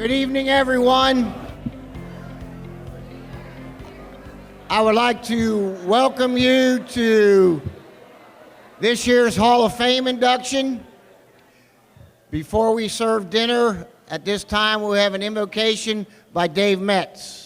Good evening, everyone. I would like to welcome you to this year's Hall of Fame induction. Before we serve dinner, at this time we'll have an invocation by Dave Metz.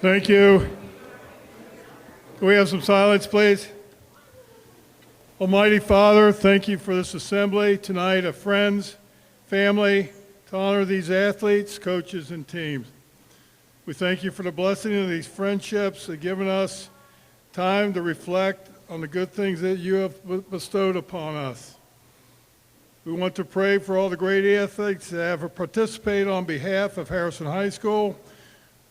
Thank you. Can we have some silence, please? Almighty Father, thank you for this assembly tonight of friends, family, to honor these athletes, coaches, and teams. We thank you for the blessing of these friendships that given us time to reflect on the good things that you have bestowed upon us. We want to pray for all the great athletes that have participated on behalf of Harrison High School.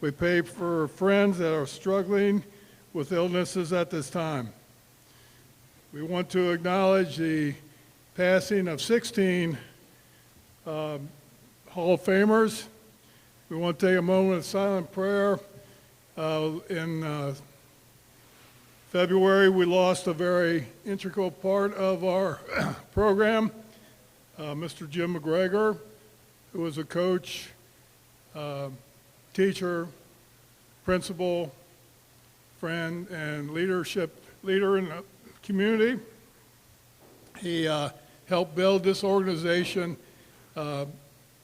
We pray for friends that are struggling with illnesses at this time. We want to acknowledge the passing of 16 Hall of Famers. We want to take a moment of silent prayer. In February, we lost a very integral part of our program, Mr. Jim McGregor, who was a coach, teacher, principal, friend, and leader in the community. He helped build this organization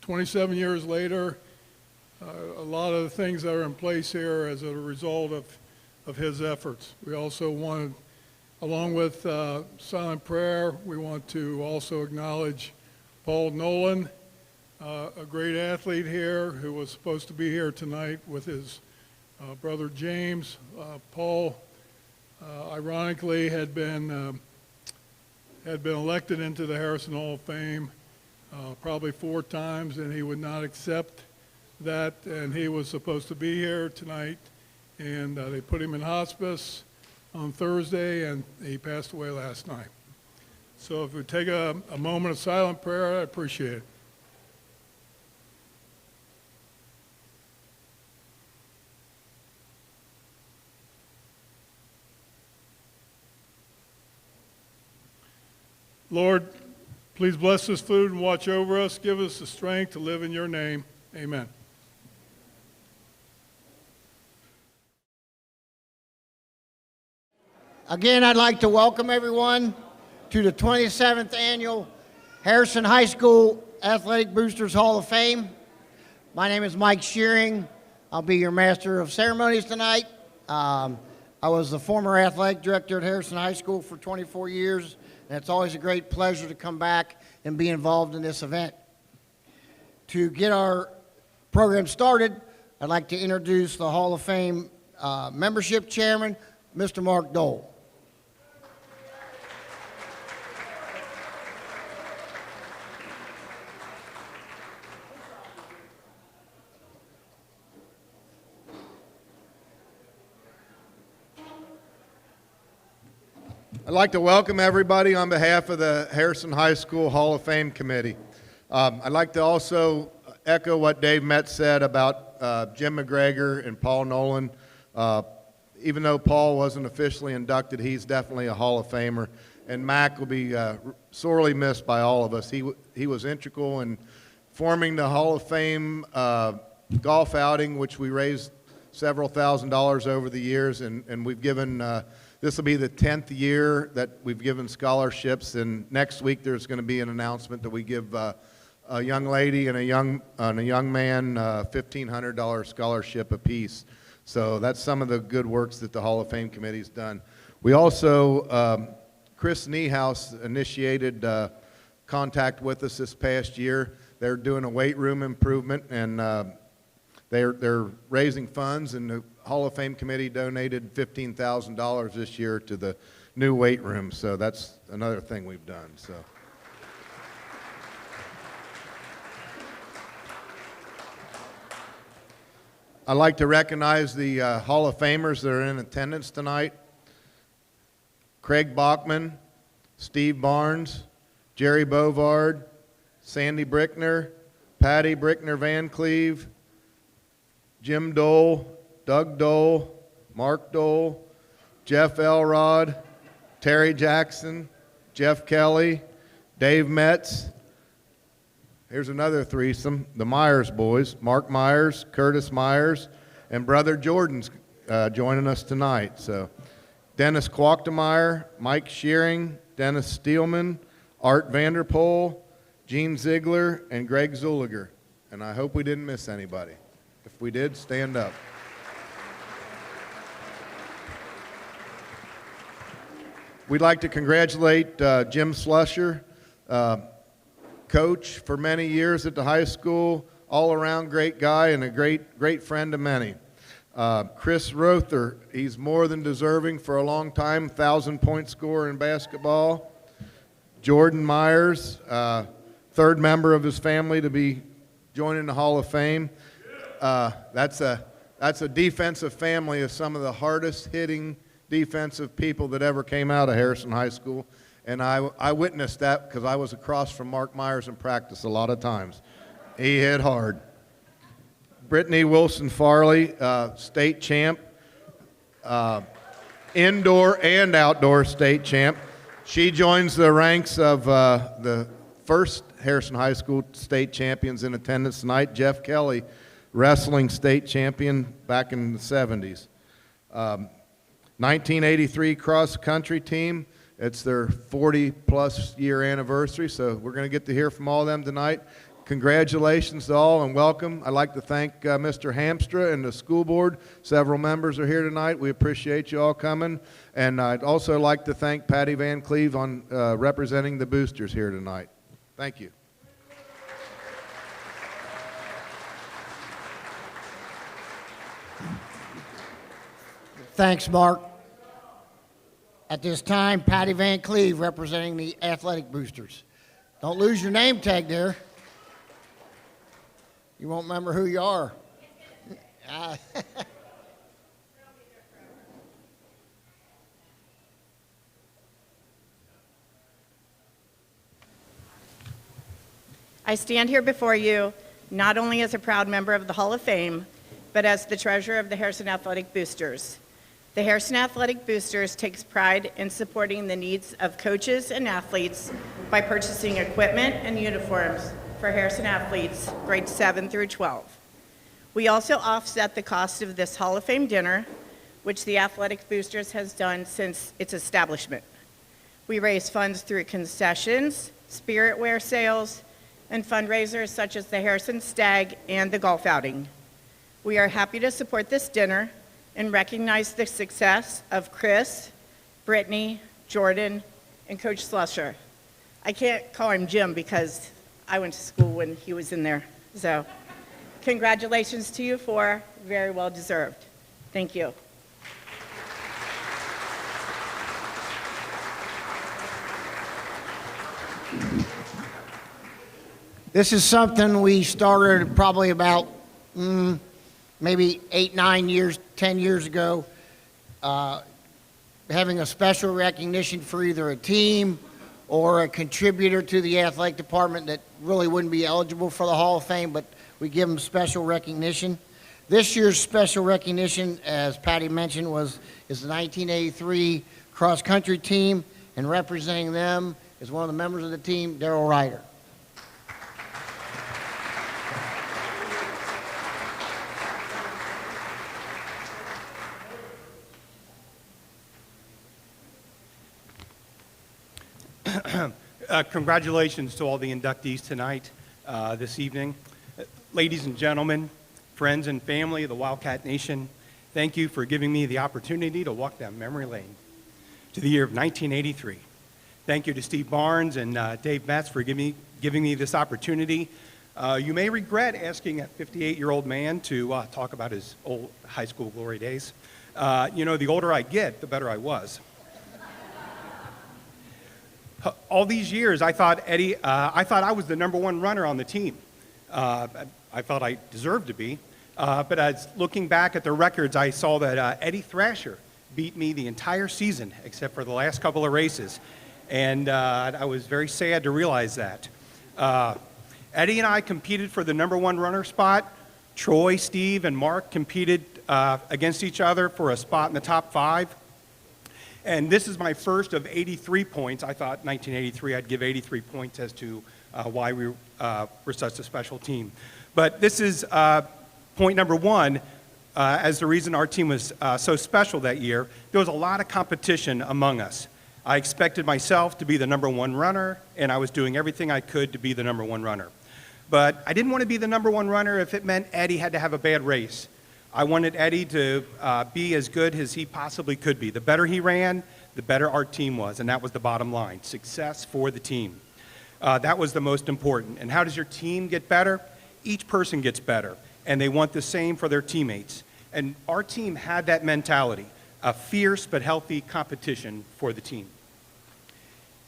27 years later. A lot of the things that are in place here as a result of his efforts. We also wanted, along with silent prayer, we want to also acknowledge Paul Nolan, a great athlete here who was supposed to be here tonight with his brother James. Paul, ironically, had been elected into the Harrison Hall of Fame probably 4 times, and he would not accept that, and he was supposed to be here tonight, and they put him in hospice on Thursday, and he passed away last night. So if we take a moment of silent prayer, I appreciate it. Lord, please bless this food and watch over us. Give us the strength to live in your name. Amen. Again, I'd like to welcome everyone to the 27th Annual Harrison High School Athletic Boosters Hall of Fame. My name is Mike Shearing. I'll be your Master of Ceremonies tonight. I was the former athletic director at Harrison High School for 24 years, and it's always a great pleasure to come back and be involved in this event. To get our program started, I'd like to introduce the Hall of Fame membership chairman, Mr. Mark Dole. I'd like to welcome everybody on behalf of the Harrison High School Hall of Fame Committee. I'd like to also echo what Dave Metz said about Jim McGregor and Paul Nolan. Even though Paul wasn't officially inducted, he's definitely a Hall of Famer. And Mac will be sorely missed by all of us. He was integral in forming the Hall of Fame golf outing, which we raised several $1,000s over the years, and we've given this will be the 10th year that we've given scholarships, and next week there's going to be an announcement that we give a young lady and a young man $1,500 scholarship apiece. So that's some of the good works that the Hall of Fame Committee's done. We also, Chris Niehaus initiated contact with us this past year. They're doing a weight room improvement, and they're raising funds, and the Hall of Fame Committee donated $15,000 this year to the new weight room. So that's another thing we've done. So. I'd like to recognize the Hall of Famers that are in attendance tonight. Craig Bachman, Steve Barnes, Jerry Bovard, Sandy Brickner, Patty Brickner Van Cleve, Jim Dole, Doug Dole, Mark Dole, Jeff Elrod, Terry Jackson, Jeff Kelly, Dave Metz. Here's another threesome, the Myers boys, Mark Myers, Curtis Myers, and brother Jordan's joining us tonight. So Dennis Quachtemeier, Mike Shearing, Dennis Steelman, Art Vanderpool, Gene Ziegler, and Greg Zuliger. And I hope we didn't miss anybody. If we did, stand up. We'd like to congratulate Jim Slusher, coach for many years at the high school, all-around great guy and a great friend to many. Chris Rother, he's more than deserving for a long time, 1,000-point scorer in basketball. Jordan Myers, third member of his family to be joining the Hall of Fame. That's a defensive family of some of the hardest hitting defensive people that ever came out of Harrison High School. And I witnessed that because I was across from Mark Myers in practice a lot of times. He hit hard. Brittany Wilson Farley, state champ, indoor and outdoor state champ. She joins the ranks of the first Harrison High School state champions in attendance tonight, Jeff Kelly, wrestling state champion back in the 70s. 1983 cross country team. It's their 40-plus year anniversary, so we're going to get to hear from all of them tonight. Congratulations to all and welcome. I'd like to thank Mr. Hamstra and the school board. Several members are here tonight. We appreciate you all coming. And I'd also like to thank Patty Van Cleve on representing the boosters here tonight. Thank you. Thanks, Mark. At this time, Patty Van Cleve representing the athletic boosters. Don't lose your name tag there. You won't remember who you are. I stand here before you not only as a proud member of the Hall of Fame, but as the treasurer of the Harrison Athletic Boosters. The Harrison Athletic Boosters takes pride in supporting the needs of coaches and athletes by purchasing equipment and uniforms for Harrison athletes grades 7 through 12. We also offset the cost of this Hall of Fame dinner, which the Athletic Boosters has done since its establishment. We raise funds through concessions, spiritware sales, and fundraisers such as the Harrison Stag and the golf outing. We are happy to support this dinner and recognize the success of Chris, Brittany, Jordan, and Coach Slusher. I can't call him Jim because I went to school when he was in there. So congratulations to you four, very well deserved. Thank you. This is something we started probably about maybe 8, 9 years, 10 years ago, having a special recognition for either a team or a contributor to the athletic department that really wouldn't be eligible for the Hall of Fame, but we give them special recognition. This year's special recognition, as Patty mentioned, is the 1983 cross-country team, and representing them is one of the members of the team, Darrell Ryder. Congratulations to all the inductees tonight, this evening. Ladies and gentlemen, friends and family of the Wildcat Nation, thank you for giving me the opportunity to walk down memory lane to the year of 1983. Thank you to Steve Barnes and Dave Metz for giving me this opportunity. You may regret asking a 58-year-old man to talk about his old high school glory days. You know, the older I get, the better I was. All these years, I thought I was the #1 runner on the team. I felt I deserved to be. But as looking back at the records, I saw that Eddie Thrasher beat me the entire season, except for the last couple of races. And I was very sad to realize that. Eddie and I competed for the #1 runner spot. Troy, Steve, and Mark competed against each other for a spot in the top 5. And this is my first of 83 points. I thought 1983 I'd give 83 points as to why we were such a special team. But this is point number 1 as the reason our team was so special that year. There was a lot of competition among us. I expected myself to be the #1 runner, and I was doing everything I could to be the #1 runner. But I didn't want to be the #1 runner if it meant Eddie had to have a bad race. I wanted Eddie to be as good as he possibly could be. The better he ran, the better our team was, and that was the bottom line, success for the team. That was the most important. And how does your team get better? Each person gets better, and they want the same for their teammates. And our team had that mentality, a fierce but healthy competition for the team.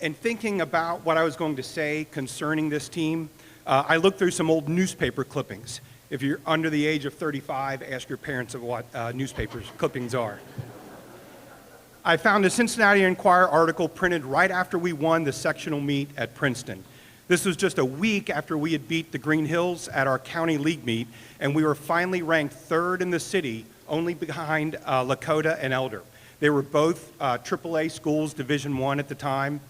And thinking about what I was going to say concerning this team, I looked through some old newspaper clippings. If you're under the age of 35, ask your parents of what newspaper clippings are. I found a Cincinnati Enquirer article printed right after we won the sectional meet at Princeton. This was just a week after we had beat the Green Hills at our county league meet, and we were finally ranked 3rd in the city, only behind Lakota and Elder. They were both AAA schools, Division I at the time,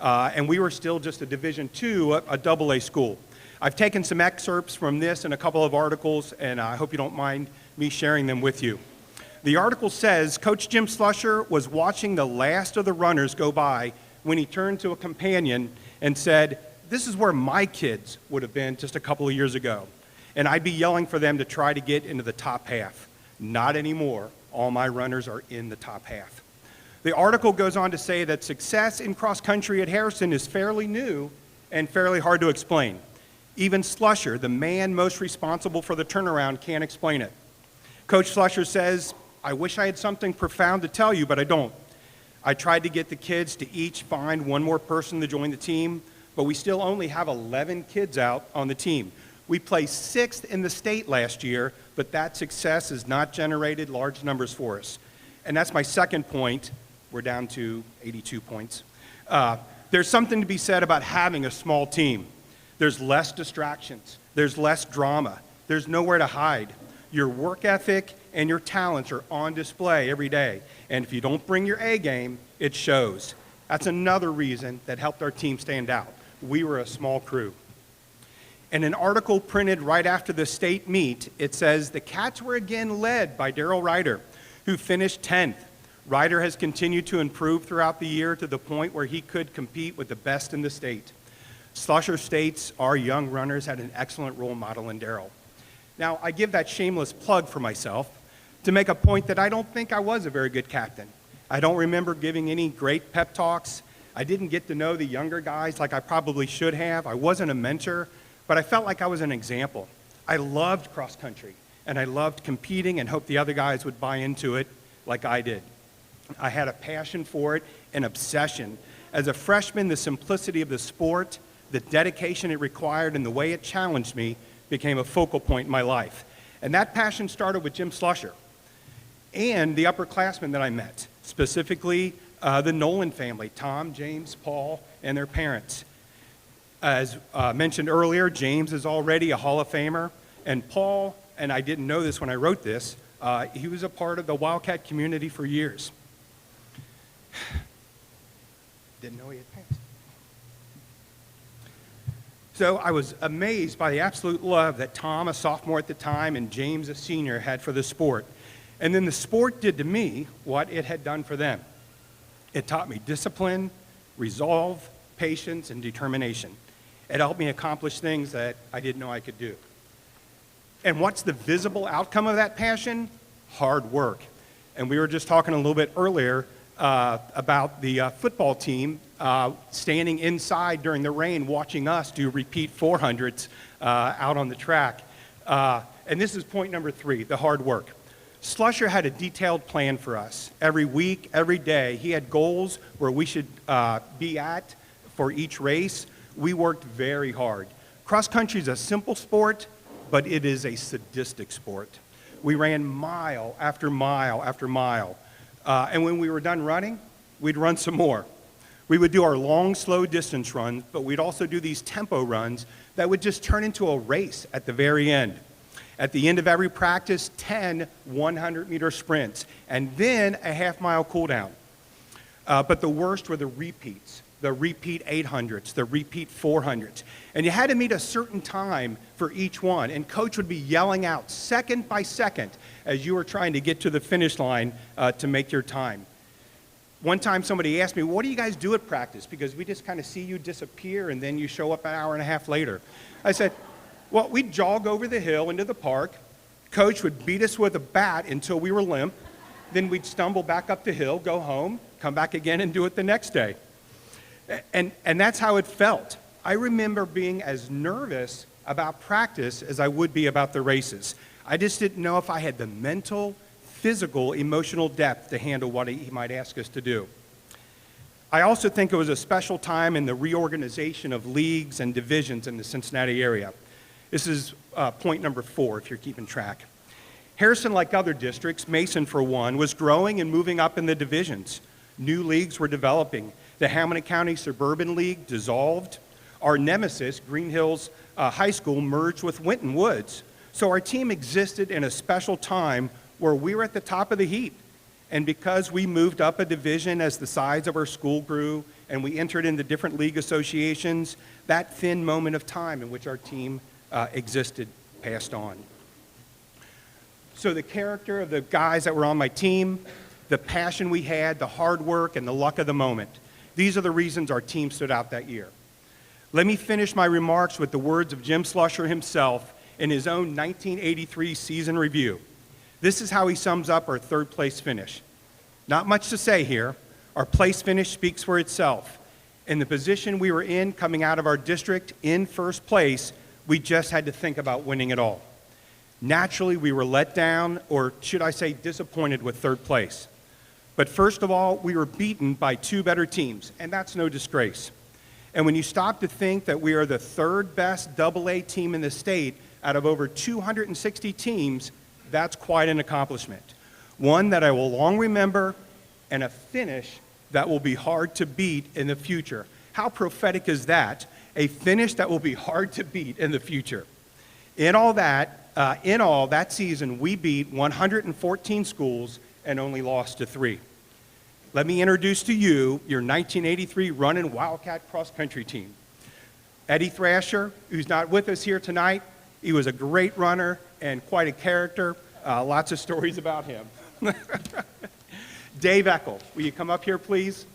and we were still just a Division II, a AA school. I've taken some excerpts from this and a couple of articles, and I hope you don't mind me sharing them with you. The article says, Coach Jim Slusher was watching the last of the runners go by when he turned to a companion and said, "This is where my kids would have been just a couple of years ago, and I'd be yelling for them to try to get into the top half. Not anymore. All my runners are in the top half." The article goes on to say that success in cross country at Harrison is fairly new and fairly hard to explain. Even Slusher, the man most responsible for the turnaround, can't explain it. Coach Slusher says, "I wish I had something profound to tell you, but I don't. I tried to get the kids to each find one more person to join the team, but we still only have 11 kids out on the team. We placed 6th in the state last year, but that success has not generated large numbers for us." And that's my second point. We're down to 82 points. There's something to be said about having a small team. There's less distractions. There's less drama. There's nowhere to hide. Your work ethic and your talents are on display every day. And if you don't bring your A game, it shows. That's another reason that helped our team stand out. We were a small crew. In an article printed right after the state meet, it says, "The Cats were again led by Darrell Ryder, who finished 10th. Ryder has continued to improve throughout the year to the point where he could compete with the best in the state." Slusher states our young runners had an excellent role model in Darrell. Now, I give that shameless plug for myself to make a point that I don't think I was a very good captain. I don't remember giving any great pep talks. I didn't get to know the younger guys like I probably should have. I wasn't a mentor, but I felt like I was an example. I loved cross country, and I loved competing and hoped the other guys would buy into it like I did. I had a passion for it, an obsession. As a freshman, the simplicity of the sport, the dedication it required, and the way it challenged me became a focal point in my life. And that passion started with Jim Slusher and the upperclassmen that I met, specifically the Nolan family, Tom, James, Paul, and their parents. As mentioned earlier, James is already a Hall of Famer, and Paul, and I didn't know this when I wrote this, he was a part of the Wildcat community for years. Didn't know he had passed. So I was amazed by the absolute love that Tom, a sophomore at the time, and James, a senior, had for the sport. And then the sport did to me what it had done for them. It taught me discipline, resolve, patience, and determination. It helped me accomplish things that I didn't know I could do. And what's the visible outcome of that passion? Hard work. And we were just talking a little bit earlier about the football team standing inside during the rain watching us do repeat 400s out on the track. And this is point number 3, the hard work. Slusher had a detailed plan for us. Every week, every day, he had goals where we should be at for each race. We worked very hard. Cross country is a simple sport, but it is a sadistic sport. We ran mile after mile after mile. And when we were done running, we'd run some more. We would do our long, slow distance runs, but we'd also do these tempo runs that would just turn into a race at the very end. At the end of every practice, 10 100-meter sprints, and then a half-mile cool down. But the worst were the repeats, the repeat 800s, the repeat 400s. And you had to meet a certain time for each one, and coach would be yelling out second by second as you were trying to get to the finish line to make your time. One time somebody asked me, what do you guys do at practice? Because we just kind of see you disappear and then you show up an hour and a half later. I said, well, we'd jog over the hill into the park. Coach would beat us with a bat until we were limp. Then we'd stumble back up the hill, go home, come back again and do it the next day. And that's how it felt. I remember being as nervous about practice as I would be about the races. I just didn't know if I had the mental, physical, emotional depth to handle what he might ask us to do. I also think it was a special time in the reorganization of leagues and divisions in the Cincinnati area. This is point number 4, if you're keeping track. Harrison, like other districts, Mason for one, was growing and moving up in the divisions. New leagues were developing. The Hamilton County Suburban League dissolved. Our nemesis, Green Hills High School, merged with Winton Woods. So our team existed in a special time where we were at the top of the heap. And because we moved up a division as the size of our school grew and we entered into different league associations, that thin moment of time in which our team existed passed on. So the character of the guys that were on my team, the passion we had, the hard work, and the luck of the moment, these are the reasons our team stood out that year. Let me finish my remarks with the words of Jim Slusher himself in his own 1983 season review. This is how he sums up our third place finish. Not much to say here. Our place finish speaks for itself. In the position we were in coming out of our district in first place, we just had to think about winning it all. Naturally, we were let down, or should I say disappointed with third place. But first of all, we were beaten by 2 better teams, and that's no disgrace. And when you stop to think that we are the 3rd best AA team in the state out of over 260 teams, that's quite an accomplishment. One that I will long remember, and a finish that will be hard to beat in the future. How prophetic is that? A finish that will be hard to beat in the future. In all, that season, we beat 114 schools and only lost to 3. Let me introduce to you your 1983 running Wildcat cross-country team. Eddie Thrasher, who's not with us here tonight, he was a great runner and quite a character. Lots of stories about him. Dave Eckel, will you come up here, please?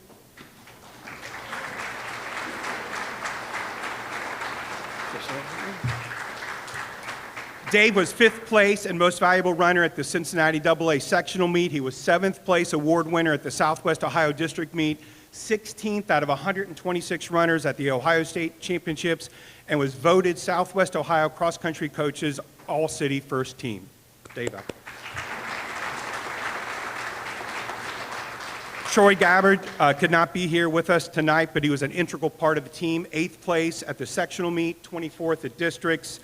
Dave was 5th place and most valuable runner at the Cincinnati AA sectional meet. He was 7th place award winner at the Southwest Ohio District meet, 16th out of 126 runners at the Ohio State Championships, and was voted Southwest Ohio Cross Country Coaches All-City First Team. Dave Eckel. Troy Gabbard could not be here with us tonight, but he was an integral part of the team. 8th place at the sectional meet, 24th at districts,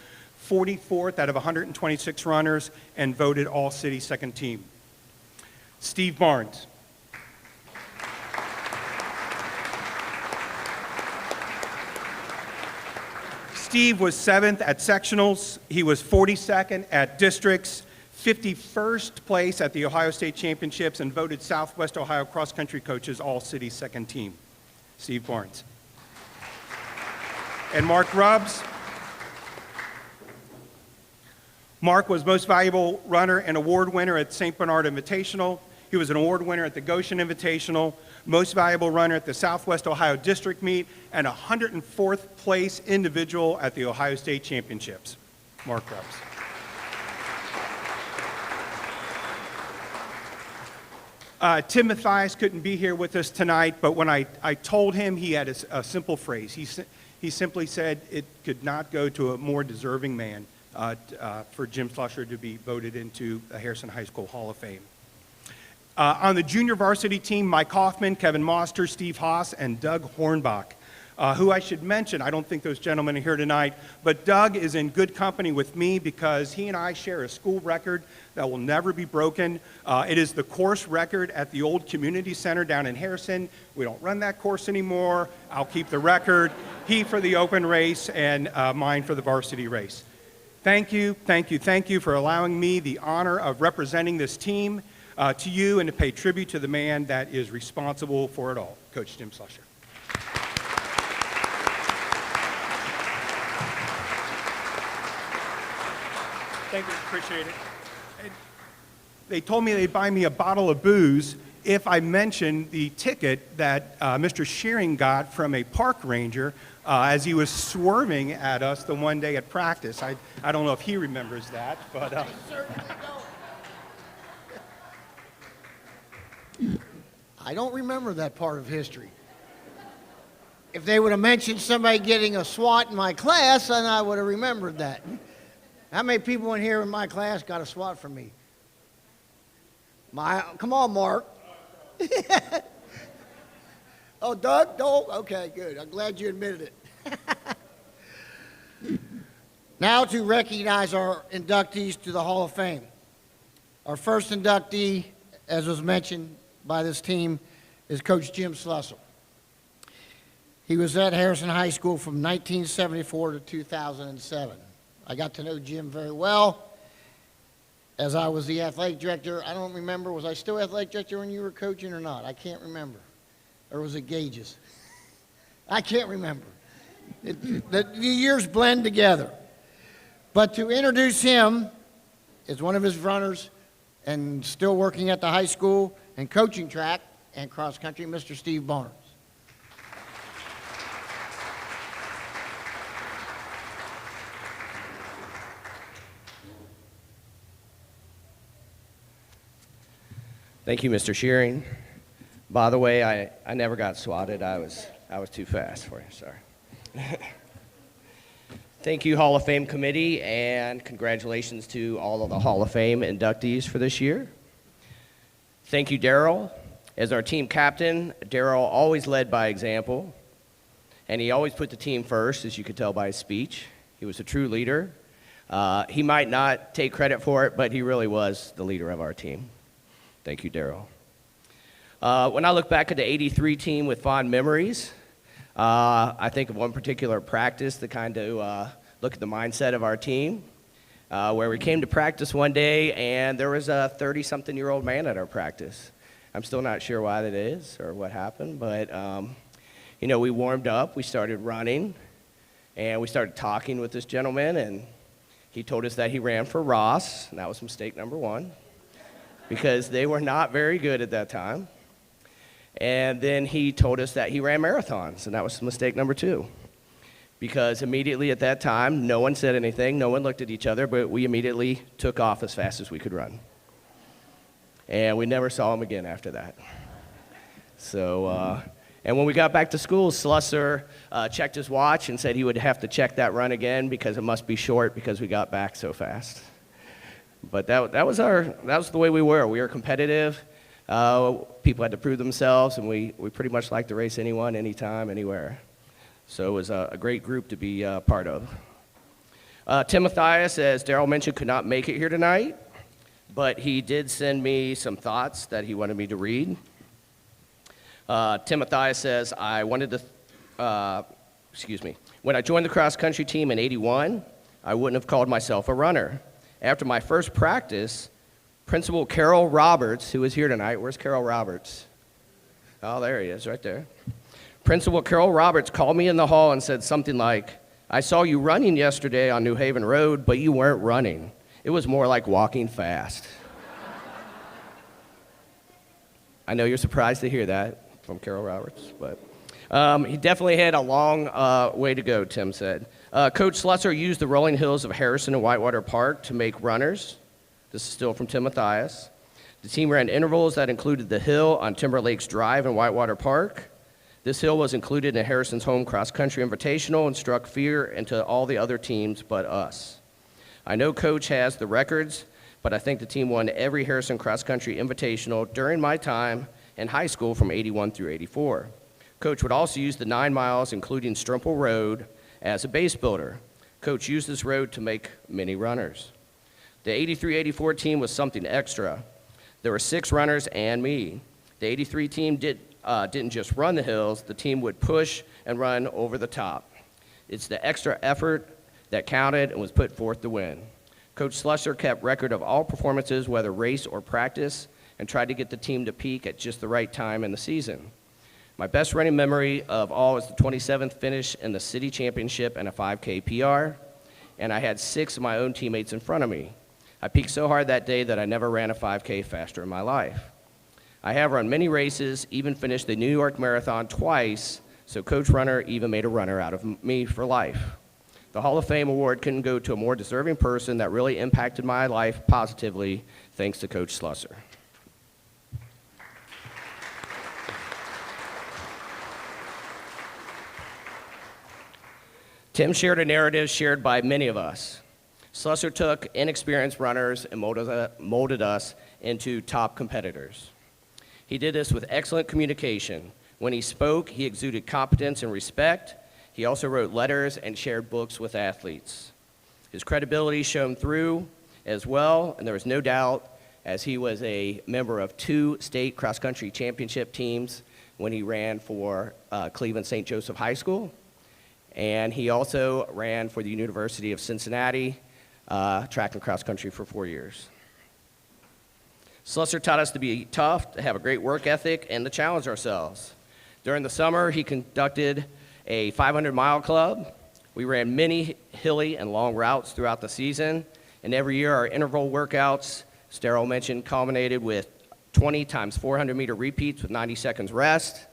44th out of 126 runners, and voted all-city second team. Steve Barnes. Steve was 7th at sectionals. He was 42nd at districts, 51st place at the Ohio State Championships, and voted Southwest Ohio Cross Country Coaches All-City second team. Steve Barnes. And Mark Rubbs. Mark was most valuable runner and award winner at St. Bernard Invitational. He was an award winner at the Goshen Invitational, most valuable runner at the Southwest Ohio District meet, and 104th place individual at the Ohio State Championships. Mark Rubbs. Tim Mathias couldn't be here with us tonight, but when I told him, he had a simple phrase. He simply said it could not go to a more deserving man for Jim Slusher to be voted into the Harrison High School Hall of Fame. On the junior varsity team, Mike Hoffman, Kevin Moster, Steve Haas, and Doug Hornbach. who I should mention. I don't think those gentlemen are here tonight, but Doug is in good company with me because he and I share a school record that will never be broken. It is the course record at the old community center down in Harrison. We don't run that course anymore. I'll keep the record. He for the open race and mine for the varsity race. Thank you, thank you, thank you for allowing me the honor of representing this team to you and to pay tribute to the man that is responsible for it all, Coach Jim Slusher. Thank you, appreciate it. They told me they'd buy me a bottle of booze if I mentioned the ticket that Mr. Shearing got from a park ranger as he was swerving at us the one day at practice. I don't know if he remembers that, but... I don't remember that part of history. If they would have mentioned somebody getting a SWAT in my class, then I would have remembered that. How many people in here in my class got a SWAT from me? Come on, Mark. Oh, Doug? No? Okay, good. I'm glad you admitted it. Now to recognize our inductees to the Hall of Fame. Our first inductee, as was mentioned by this team, is Coach Jim Slusher. He was at Harrison High School from 1974 to 2007. I got to know Jim very well as I was the athletic director. I don't remember, was I still athletic director when you were coaching or not? I can't remember. Or was it Gages? I can't remember. The years blend together. But to introduce him as one of his runners and still working at the high school and coaching track and cross country, Mr. Steve Barnes. Thank you, Mr. Shearing. By the way, I never got swatted. I was too fast for you, sorry. Thank you, Hall of Fame committee, and congratulations to all of the Hall of Fame inductees for this year. Thank you, Daryl. As our team captain, Daryl always led by example, and he always put the team first, as you could tell by his speech. He was a true leader. He might not take credit for it, but he really was the leader of our team. Thank you, Daryl. When I look back at the '83 team with fond memories, I think of one particular practice to kind of look at the mindset of our team, where we came to practice one day and there was a 30-something-year-old man at our practice. I'm still not sure why that is or what happened, but you know, we warmed up, we started running, and we started talking with this gentleman, and he told us that he ran for Ross, and that was mistake number one, because they were not very good at that time. And then he told us that he ran marathons, and that was mistake number two. Because immediately at that time, no one said anything, no one looked at each other, but we immediately took off as fast as we could run. And we never saw him again after that. So, and when we got back to school, Slusher checked his watch and said he would have to check that run again because it must be short because we got back so fast. But that was the way we were. We were competitive. People had to prove themselves, and we pretty much liked to race anyone, anytime, anywhere. So it was a great group to be part of. Tim Mathias, as Daryl mentioned, could not make it here tonight, but he did send me some thoughts that he wanted me to read. Tim Mathias says, when I joined the cross-country team in '81, I wouldn't have called myself a runner. After my first practice, Principal Carol Roberts, who is here tonight, where's Carol Roberts? Oh, there he is, right there. Principal Carol Roberts called me in the hall and said something like, I saw you running yesterday on New Haven Road, but you weren't running. It was more like walking fast. I know you're surprised to hear that from Carol Roberts, but he definitely had a long way to go, Tim said. Coach Slusher used the rolling hills of Harrison and Whitewater Park to make runners. This is still from Tim Mathias. The team ran intervals that included the hill on Timber Lakes Drive in Whitewater Park. This hill was included in Harrison's home cross-country invitational and struck fear into all the other teams but us. I know Coach has the records, but I think the team won every Harrison cross-country invitational during my time in high school from '81 through '84. Coach would also use the 9 miles, including Strumple Road, as a base builder. Coach used this road to make many runners. The 83-84 team was something extra. There were 6 runners and me. The 83 team didn't just run the hills, the team would push and run over the top. It's the extra effort that counted and was put forth to win. Coach Slusser kept record of all performances, whether race or practice, and tried to get the team to peak at just the right time in the season. My best running memory of all is the 27th finish in the city championship and a 5K PR, and I had 6 of my own teammates in front of me. I peaked so hard that day that I never ran a 5K faster in my life. I have run many races, even finished the New York Marathon twice, so Coach Runner even made a runner out of me for life. The Hall of Fame award couldn't go to a more deserving person that really impacted my life positively, thanks to Coach Slusser. Tim shared a narrative shared by many of us. Slusser took inexperienced runners and molded us into top competitors. He did this with excellent communication. When he spoke, he exuded competence and respect. He also wrote letters and shared books with athletes. His credibility shone through as well, and there was no doubt, as he was a member of 2 state cross-country championship teams when he ran for Cleveland St. Joseph High School. And he also ran for the University of Cincinnati, track and cross country for 4 years. Slusser taught us to be tough, to have a great work ethic, and to challenge ourselves. During the summer, he conducted a 500-mile club. We ran many hilly and long routes throughout the season, and every year our interval workouts, as Darrell mentioned, culminated with 20 times 400-meter repeats with 90 seconds rest,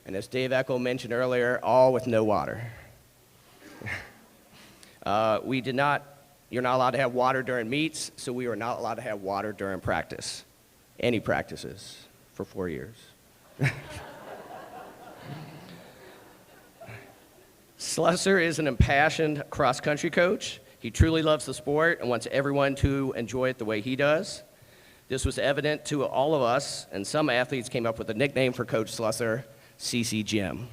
and as Dave Eckel mentioned earlier, all with no water. You're not allowed to have water during meets, so we were not allowed to have water during practice, any practices, for 4 years. Slusser is an impassioned cross-country coach. He truly loves the sport and wants everyone to enjoy it the way he does. This was evident to all of us, and some athletes came up with a nickname for Coach Slusser, CC Jim.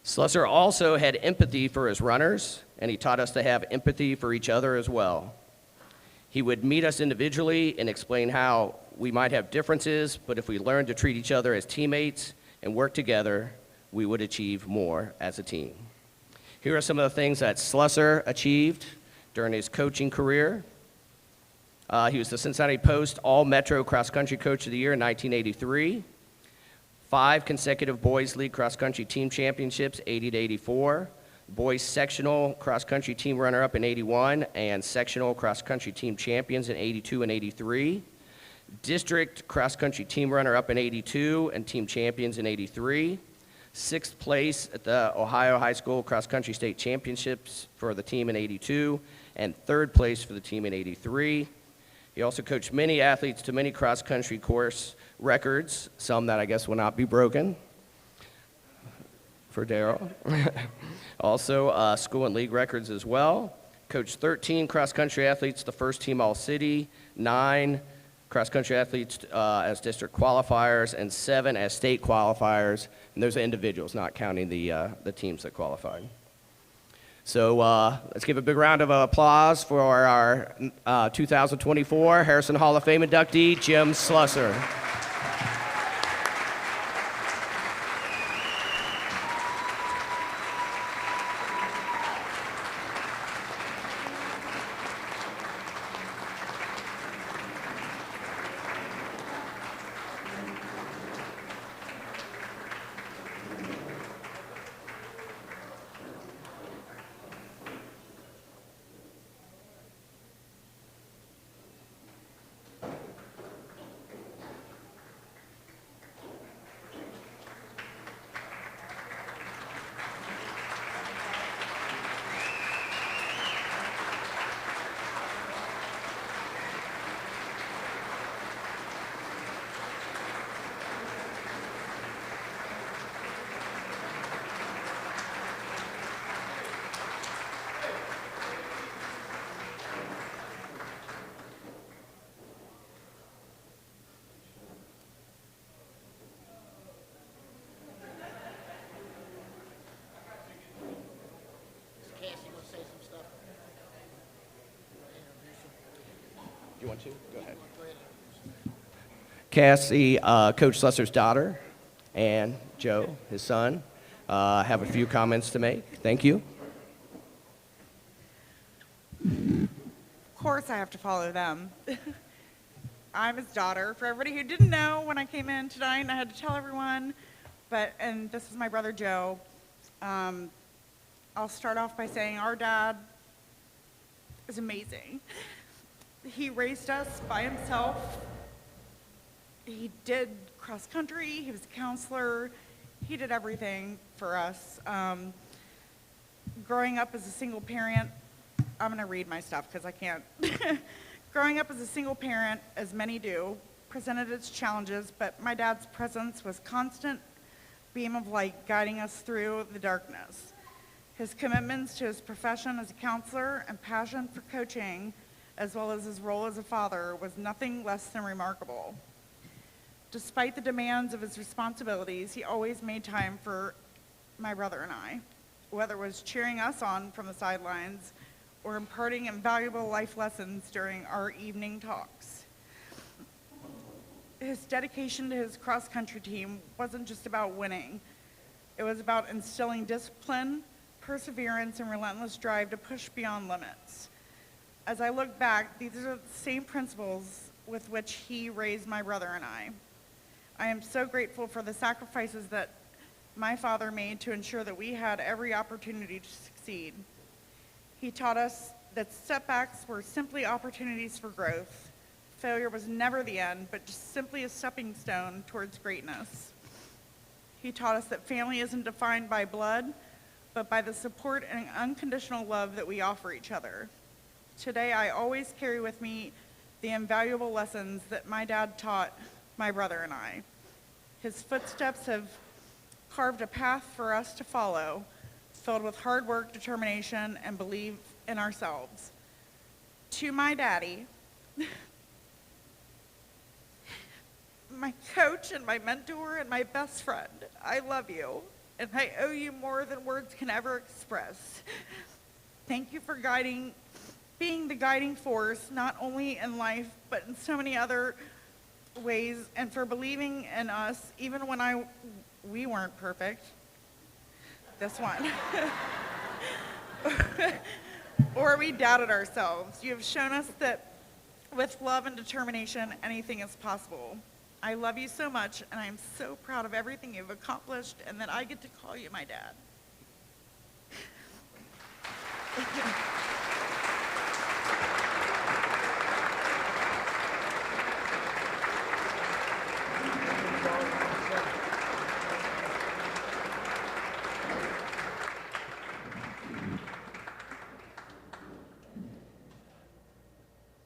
Slusser also had empathy for his runners, and he taught us to have empathy for each other as well. He would meet us individually and explain how we might have differences, but if we learned to treat each other as teammates and work together, we would achieve more as a team. Here are some of the things that Slusser achieved during his coaching career. He was the Cincinnati Post All-Metro Cross Country Coach of the Year in 1983. 5 consecutive Boys League Cross Country Team Championships, 80 to 84. Boys Sectional Cross Country Team Runner-Up in 81, and Sectional Cross Country Team Champions in 82 and 83. District Cross Country Team Runner-Up in 82 and Team Champions in 83. 6th place at the Ohio High School Cross Country State Championships for the team in 82, and 3rd place for the team in 83. He also coached many athletes to many cross-country course records, some that I guess will not be broken for Darrell. Also, school and league records as well. Coached 13 cross-country athletes, the first team All-City, 9 cross-country athletes as district qualifiers, and 7 as state qualifiers, and those are individuals, not counting the teams that qualified. So let's give a big round of applause for our 2024 Harrison Hall of Fame inductee, Jim Slusser. want to? Go ahead. Cassie, Coach Slusser's daughter, and Joe, his son, have a few comments to make. Thank you. Of course I have to follow them. I'm his daughter. For everybody who didn't know, when I came in tonight, and I had to tell everyone, and this is my brother Joe. I'll start off by saying our dad is amazing. He raised us by himself. He did cross country, he was a counselor, he did everything for us. Growing up as a single parent, I'm gonna read my stuff because I can't. Growing up as a single parent, as many do, presented its challenges, but my dad's presence was constant beam of light guiding us through the darkness. His commitments to his profession as a counselor and passion for coaching, as well as his role as a father, was nothing less than remarkable. Despite the demands of his responsibilities, he always made time for my brother and I, whether it was cheering us on from the sidelines or imparting invaluable life lessons during our evening talks. His dedication to his cross-country team wasn't just about winning. It was about instilling discipline, perseverance, and relentless drive to push beyond limits. As I look back, these are the same principles with which he raised my brother and I. I am so grateful for the sacrifices that my father made to ensure that we had every opportunity to succeed. He taught us that setbacks were simply opportunities for growth. Failure was never the end, but just simply a stepping stone towards greatness. He taught us that family isn't defined by blood, but by the support and unconditional love that we offer each other. Today, I always carry with me the invaluable lessons that my dad taught my brother and I. His footsteps have carved a path for us to follow, filled with hard work, determination, and belief in ourselves. To my daddy, my coach and my mentor and my best friend, I love you, and I owe you more than words can ever express. Thank you for being the guiding force, not only in life, but in so many other ways, and for believing in us, even when we weren't perfect. This one. Or we doubted ourselves. You have shown us that with love and determination, anything is possible. I love you so much, and I'm so proud of everything you've accomplished, and that I get to call you my dad.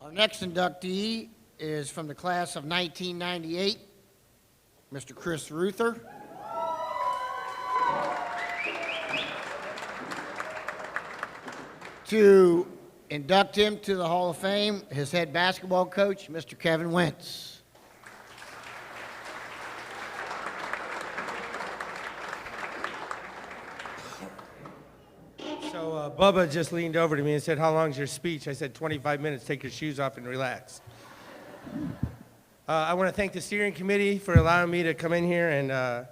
Our next inductee is from the class of 1998, Mr. Chris Ruther. To induct him to the Hall of Fame, his head basketball coach, Mr. Kevin Wentz. So Bubba just leaned over to me and said, "How long's your speech?" I said, 25 minutes, take your shoes off and relax. I want to thank the steering committee for allowing me to come in here and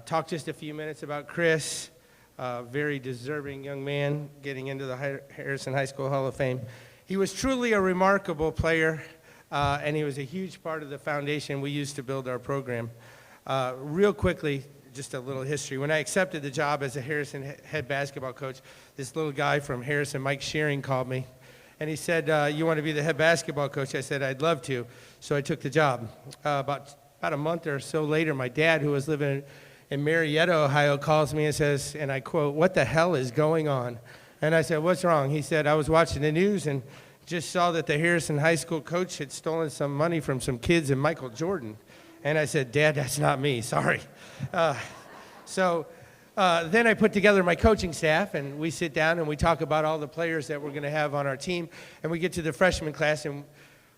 talk just a few minutes about Chris, a very deserving young man getting into the Harrison High School Hall of Fame. He was truly a remarkable player, and he was a huge part of the foundation we used to build our program. Real quickly, just a little history. When I accepted the job as a Harrison head basketball coach, this little guy from Harrison, Mike Shearing, called me. And he said, "You want to be the head basketball coach?" I said, "I'd love to." So I took the job. About a month or so later, my dad, who was living in Marietta, Ohio, calls me and says, and I quote, "What the hell is going on?" And I said, "What's wrong?" He said, "I was watching the news and just saw that the Harrison High School coach had stolen some money from some kids and Michael Jordan." And I said, "Dad, that's not me, sorry." So then I put together my coaching staff, and we sit down and we talk about all the players that we're going to have on our team. And we get to the freshman class, and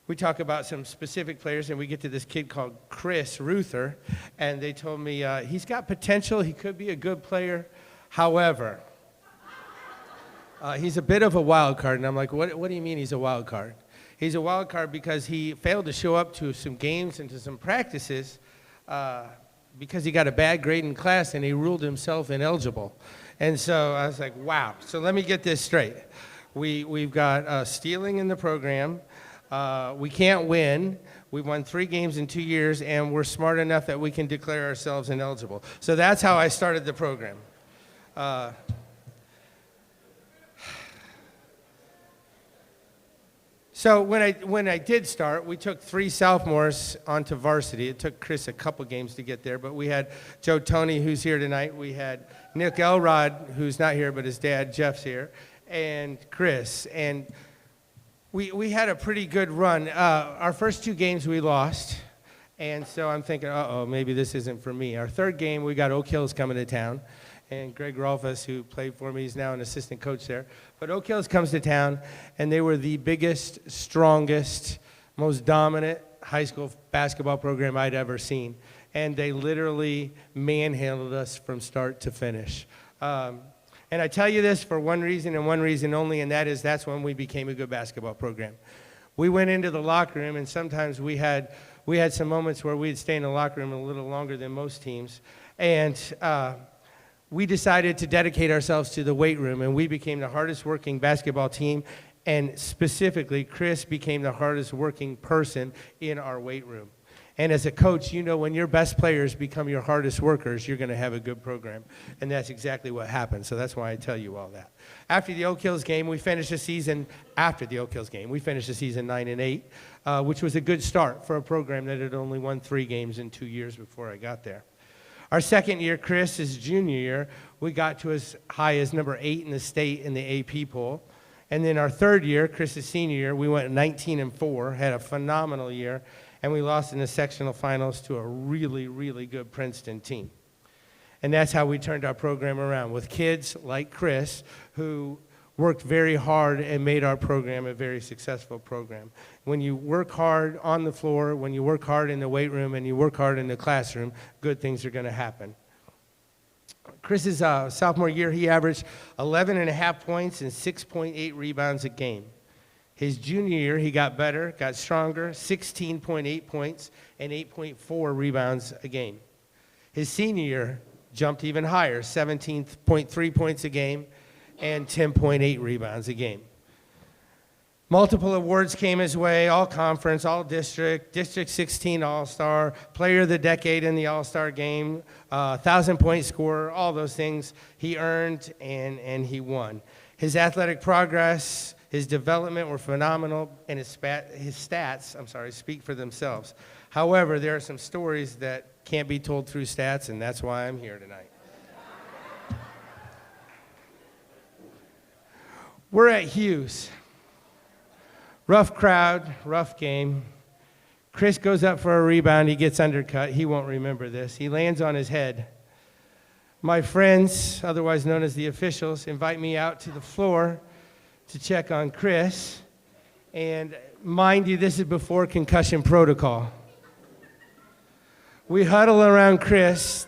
we talk about some specific players, and we get to this kid called Chris Ruther. And they told me, he's got potential, he could be a good player. However, he's a bit of a wild card. And I'm like, what do you mean he's a wild card? He's a wild card because he failed to show up to some games and to some practices because he got a bad grade in class and he ruled himself ineligible. And so I was like, wow. So let me get this straight. We've got stealing in the program. We can't win. We've won 3 games in 2 years, and we're smart enough that we can declare ourselves ineligible. So that's how I started the program. So when I did start, we took 3 sophomores onto varsity. It took Chris a couple games to get there, but we had Joe Tony, who's here tonight. We had Nick Elrod, who's not here, but his dad, Jeff's here, and Chris. And we had a pretty good run. Our first 2 games we lost, and so I'm thinking, uh-oh, maybe this isn't for me. Our 3rd game, we got Oak Hills coming to town, and Greg Rolfus, who played for me, is now an assistant coach there. But Oak Hills comes to town, and they were the biggest, strongest, most dominant high school basketball program I'd ever seen. And they literally manhandled us from start to finish. And I tell you this for one reason and one reason only, and that is that's when we became a good basketball program. We went into the locker room, and sometimes we had some moments where we'd stay in the locker room a little longer than most teams. And we decided to dedicate ourselves to the weight room, and we became the hardest working basketball team, and specifically, Chris became the hardest working person in our weight room. And as a coach, you know when your best players become your hardest workers, you're going to have a good program. And that's exactly what happened. So that's why I tell you all that. After the Oak Hills game, we finished the season, 9-8, which was a good start for a program that had only won 3 games in 2 years before I got there. Our second year, Chris, his junior year, we got to as high as number 8 in the state in the AP poll. And then our 3rd year, Chris's senior year, we went 19-4, had a phenomenal year. And we lost in the sectional finals to a really, really good Princeton team. And that's how we turned our program around, with kids like Chris who worked very hard and made our program a very successful program. When you work hard on the floor, when you work hard in the weight room, and you work hard in the classroom, good things are going to happen. Chris's sophomore year, he averaged 11.5 points and 6.8 rebounds a game. His junior year, he got better, got stronger, 16.8 points and 8.4 rebounds a game. His senior year jumped even higher, 17.3 points a game and 10.8 rebounds a game. Multiple awards came his way, all conference, all district, District 16 All-Star, Player of the Decade in the All-Star game, 1,000-point scorer, all those things he earned and he won. His athletic progress, his development were phenomenal, and his stats, speak for themselves. However, there are some stories that can't be told through stats, and that's why I'm here tonight. We're at Hughes. Rough crowd, rough game. Chris goes up for a rebound. He gets undercut. He won't remember this. He lands on his head. My friends, otherwise known as the officials, invite me out to the floor to check on Chris. And mind you, this is before concussion protocol. We huddle around Chris,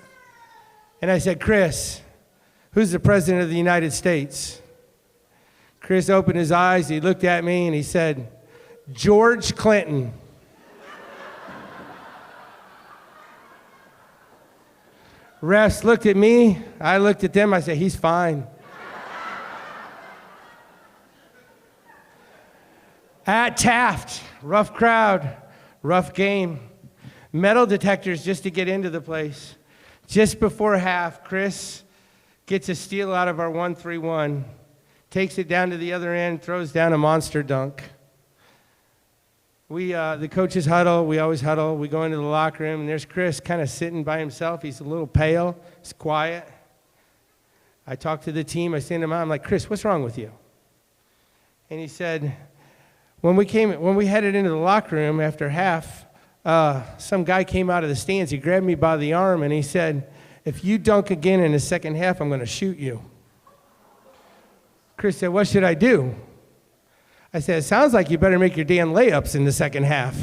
and I said, Chris, who's the President of the United States? Chris opened his eyes, he looked at me, and he said, George Clinton. Refs looked at me, I looked at them, I said, he's fine. At Taft, rough crowd, rough game. Metal detectors just to get into the place. Just before half, Chris gets a steal out of our 1-3-1, takes it down to the other end, throws down a monster dunk. The coaches huddle, we always huddle. We go into the locker room, and there's Chris kind of sitting by himself. He's a little pale, he's quiet. I talk to the team, I send him out, I'm like, Chris, what's wrong with you? And he said, when we headed into the locker room after half, some guy came out of the stands. He grabbed me by the arm, and he said, if you dunk again in the second half, I'm going to shoot you. Chris said, what should I do? I said, it sounds like you better make your damn layups in the second half.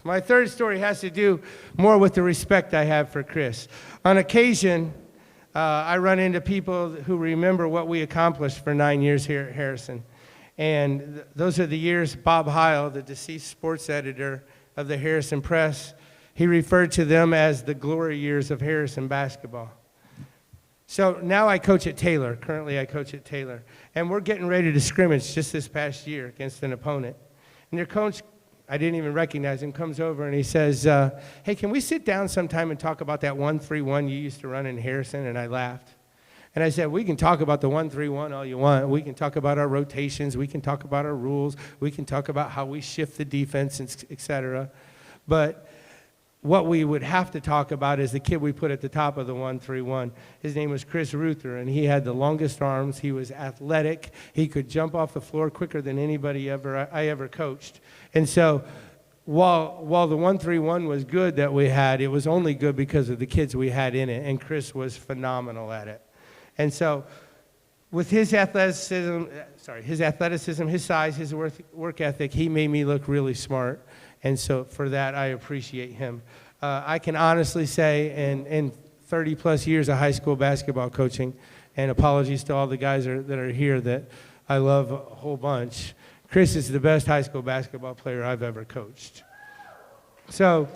My third story has to do more with the respect I have for Chris. On occasion, I run into people who remember what we accomplished for 9 years here at Harrison. And those are the years Bob Heil, the deceased sports editor of the Harrison Press, he referred to them as the glory years of Harrison basketball. So now I coach at Taylor. Currently I coach at Taylor. And we're getting ready to scrimmage just this past year against an opponent. And their coach, I didn't even recognize him, comes over and he says, hey, can we sit down sometime and talk about that 1-3-1 you used to run in Harrison? And I laughed. And I said, we can talk about the 1-3-1 all you want. We can talk about our rotations. We can talk about our rules. We can talk about how we shift the defense, et cetera. But what we would have to talk about is the kid we put at the top of the 1-3-1. His name was Chris Ruther, and he had the longest arms. He was athletic. He could jump off the floor quicker than anybody I ever coached. And so while the 1-3-1 was good that we had, it was only good because of the kids we had in it, and Chris was phenomenal at it. And so with his athleticism, his size, his work ethic, he made me look really smart. And so for that, I appreciate him. I can honestly say in 30-plus years of high school basketball coaching, and apologies to all the guys that are here that I love a whole bunch, Chris is the best high school basketball player I've ever coached. So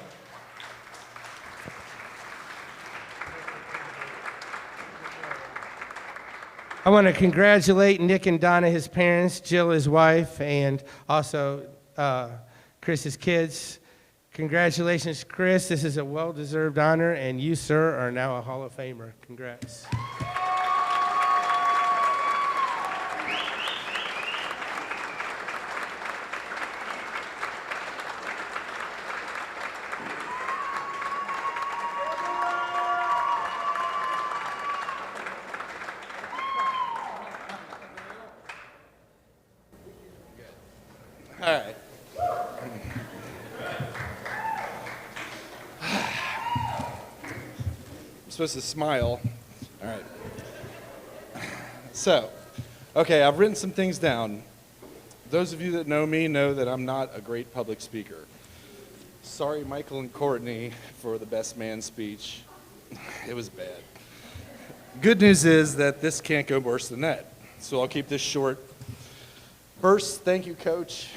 I want to congratulate Nick and Donna, his parents, Jill, his wife, and also Chris's kids. Congratulations, Chris. This is a well-deserved honor, and you, sir, are now a Hall of Famer. Congrats. All right. I'm supposed to smile. All right. So, okay, I've written some things down. Those of you that know me know that I'm not a great public speaker. Sorry, Michael and Courtney, for the best man speech. It was bad. Good news is that this can't go worse than that, so I'll keep this short. First, thank you, Coach.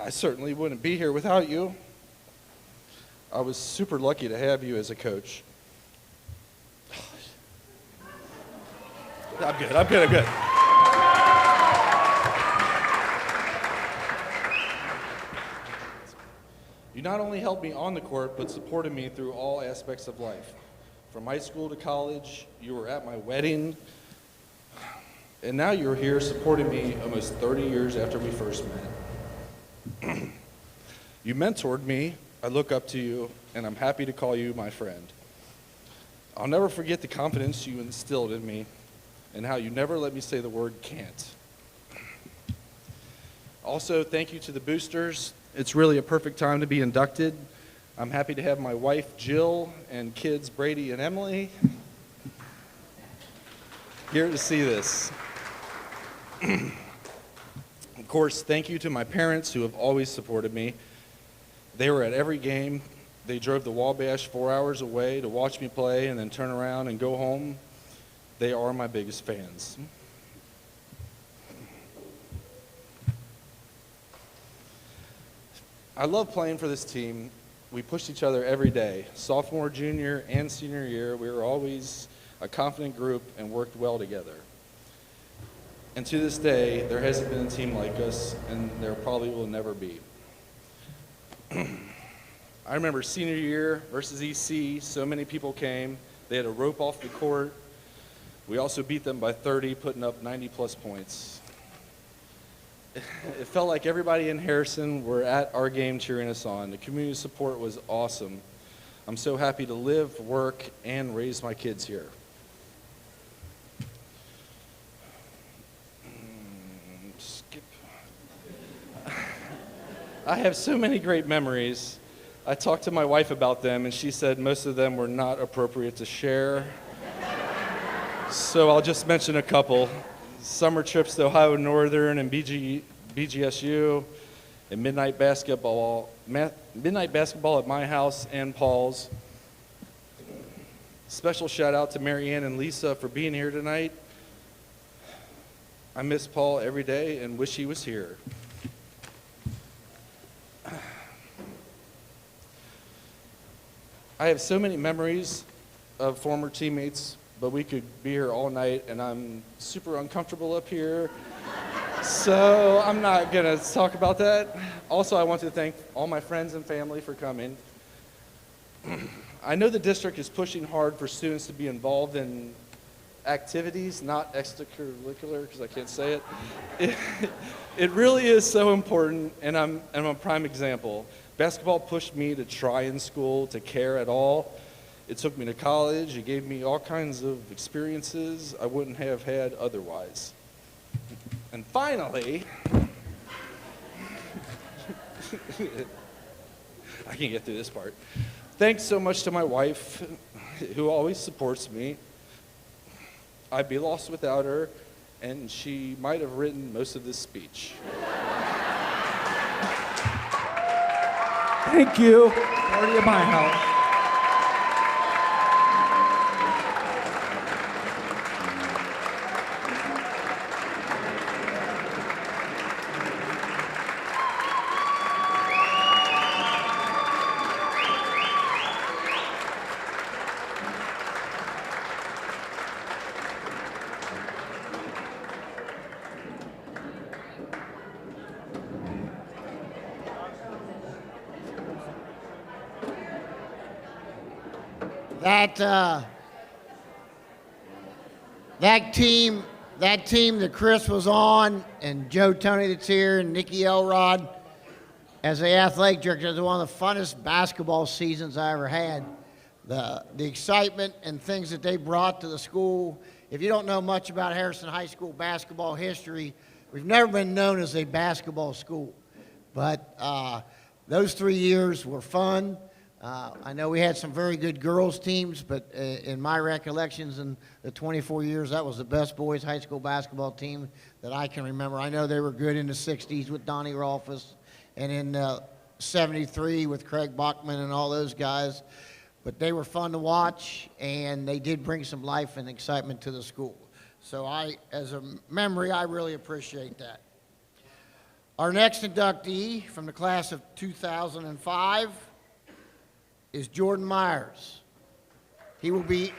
I certainly wouldn't be here without you. I was super lucky to have you as a coach. I'm good. You not only helped me on the court, but supported me through all aspects of life. From high school to college, you were at my wedding, and now you're here supporting me almost 30 years after we first met. You mentored me, I look up to you, and I'm happy to call you my friend. I'll never forget the confidence you instilled in me and how you never let me say the word can't. Also, thank you to the boosters. It's really a perfect time to be inducted. I'm happy to have my wife, Jill, and kids, Brady and Emily, here to see this. Of course, thank you to my parents who have always supported me. They were at every game. They drove the Wabash 4 hours away to watch me play and then turn around and go home. They are my biggest fans. I love playing for this team. We pushed each other every day. Sophomore, junior, and senior year, we were always a confident group and worked well together. And to this day, there hasn't been a team like us, and there probably will never be. I remember senior year versus EC, so many people came. They had a rope off the court. We also beat them by 30, putting up 90-plus points. It felt like everybody in Harrison were at our game cheering us on. The community support was awesome. I'm so happy to live, work, and raise my kids here. I have so many great memories. I talked to my wife about them, and she said most of them were not appropriate to share. So I'll just mention a couple. Summer trips to Ohio Northern and BGSU, and midnight basketball at my house and Paul's. Special shout out to Marianne and Lisa for being here tonight. I miss Paul every day and wish he was here. I have so many memories of former teammates, but we could be here all night, and I'm super uncomfortable up here. So I'm not going to talk about that. Also, I want to thank all my friends and family for coming. I know the district is pushing hard for students to be involved in activities, not extracurricular, because I can't say it. It really is so important, and I'm a prime example. Basketball pushed me to try in school, to care at all. It took me to college. It gave me all kinds of experiences I wouldn't have had otherwise. And finally, I can get through this part. Thanks so much to my wife, who always supports me. I'd be lost without her, and she might have written most of this speech. Thank you. Party at my house. That team that Chris was on, and Joe Tony that's here, and Nikki Elrod, as the athletic director, was one of the funnest basketball seasons I ever had. The excitement and things that they brought to the school. If you don't know much about Harrison High School basketball history, we've never been known as a basketball school. But those 3 years were fun. I know we had some very good girls teams, but in my recollections in the 24 years, that was the best boys high school basketball team that I can remember. I know they were good in the 60s with Donnie Rolfus, and in 73 with Craig Bachman and all those guys. But they were fun to watch, and they did bring some life and excitement to the school. So as a memory, I really appreciate that. Our next inductee from the class of 2005 is Jordan Myers. He will be...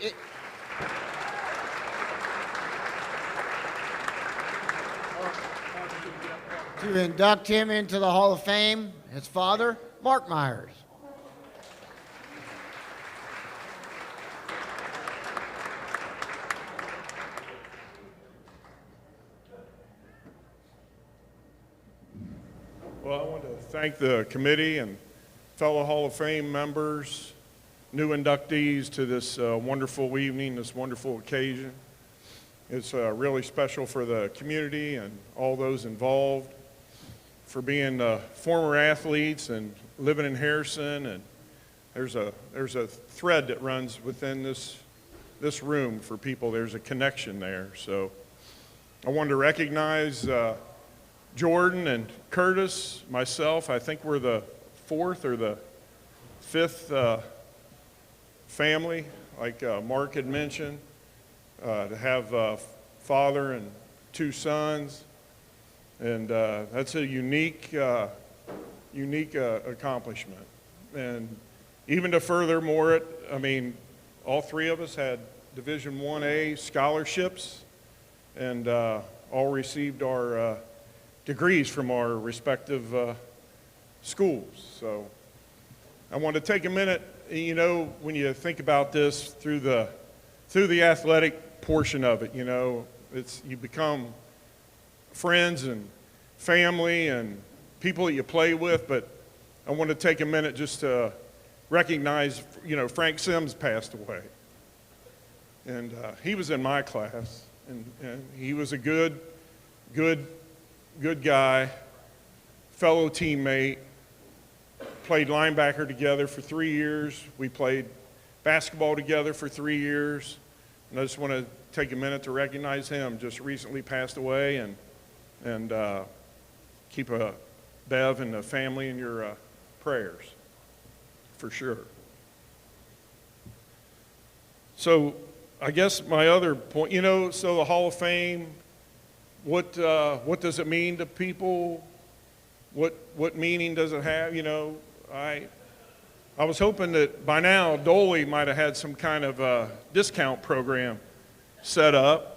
To induct him into the Hall of Fame, his father, Mark Myers. Well, I want to thank the committee and fellow Hall of Fame members, new inductees to this wonderful evening, this wonderful occasion. It's really special for the community and all those involved, for being former athletes and living in Harrison. And there's a thread that runs within this room for people. There's a connection there. So I wanted to recognize Jordan and Curtis, myself. I think we're the fourth or the fifth family, like Mark had mentioned, to have a father and two sons, and that's a unique accomplishment. And even to furthermore it, I mean, all three of us had Division 1A scholarships, and all received our degrees from our respective schools. So I want to take a minute. You know, when you think about this through the athletic portion of it, you know, you become friends and family and people that you play with. But I want to take a minute just to recognize, you know, Frank Sims passed away, and he was in my class, and he was a good guy, fellow teammate. Played linebacker together for 3 years. We played basketball together for 3 years. And I just want to take a minute to recognize him. Just recently passed away, and keep Bev and the family in your prayers, for sure. So I guess my other point, so the Hall of Fame, what does it mean to people? What meaning does it have? I was hoping that by now Dolly might have had some kind of discount program set up.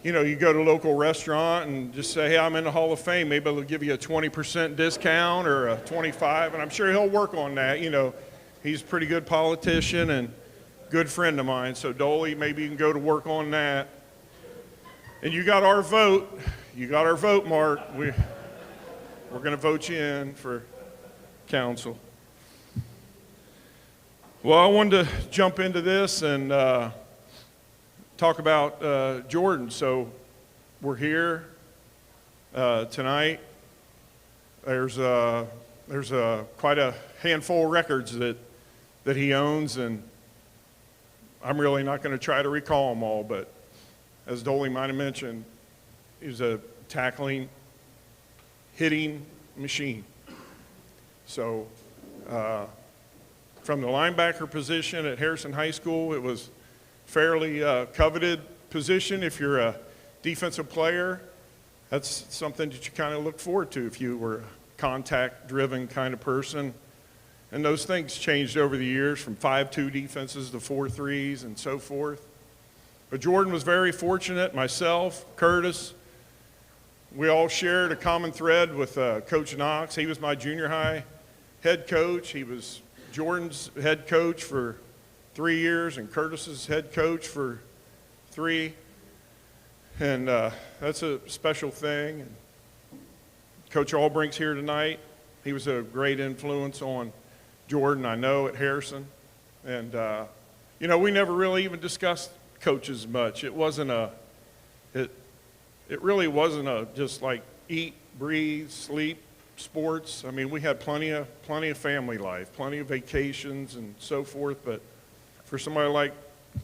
You go to a local restaurant and just say, hey, I'm in the Hall of Fame. Maybe they'll give you a 20% discount or a 25, and I'm sure he'll work on that. He's a pretty good politician and good friend of mine. So Dolly, maybe you can go to work on that. And you got our vote. You got our vote, Mark. We're going to vote you in for council. Well, I wanted to jump into this and talk about Jordan. So we're here tonight. There's quite a handful of records that he owns, and I'm really not going to try to recall them all, but as Dolly might have mentioned, he's a tackling, hitting machine. So from the linebacker position at Harrison High School, it was fairly coveted position. If you're a defensive player, that's something that you kind of look forward to if you were a contact-driven kind of person. And those things changed over the years from 5-2 defenses to 4-3s and so forth. But Jordan was very fortunate. Myself, Curtis, we all shared a common thread with Coach Knox. He was my junior high head coach. He was Jordan's head coach for 3 years and Curtis's head coach for 3. And that's a special thing. And Coach Albrink's here tonight. He was a great influence on Jordan, I know, at Harrison. And, we never really even discussed coaches much. It wasn't it really wasn't just like eat, breathe, sleep, sports. I mean, we had plenty of family life, plenty of vacations and so forth. But for somebody like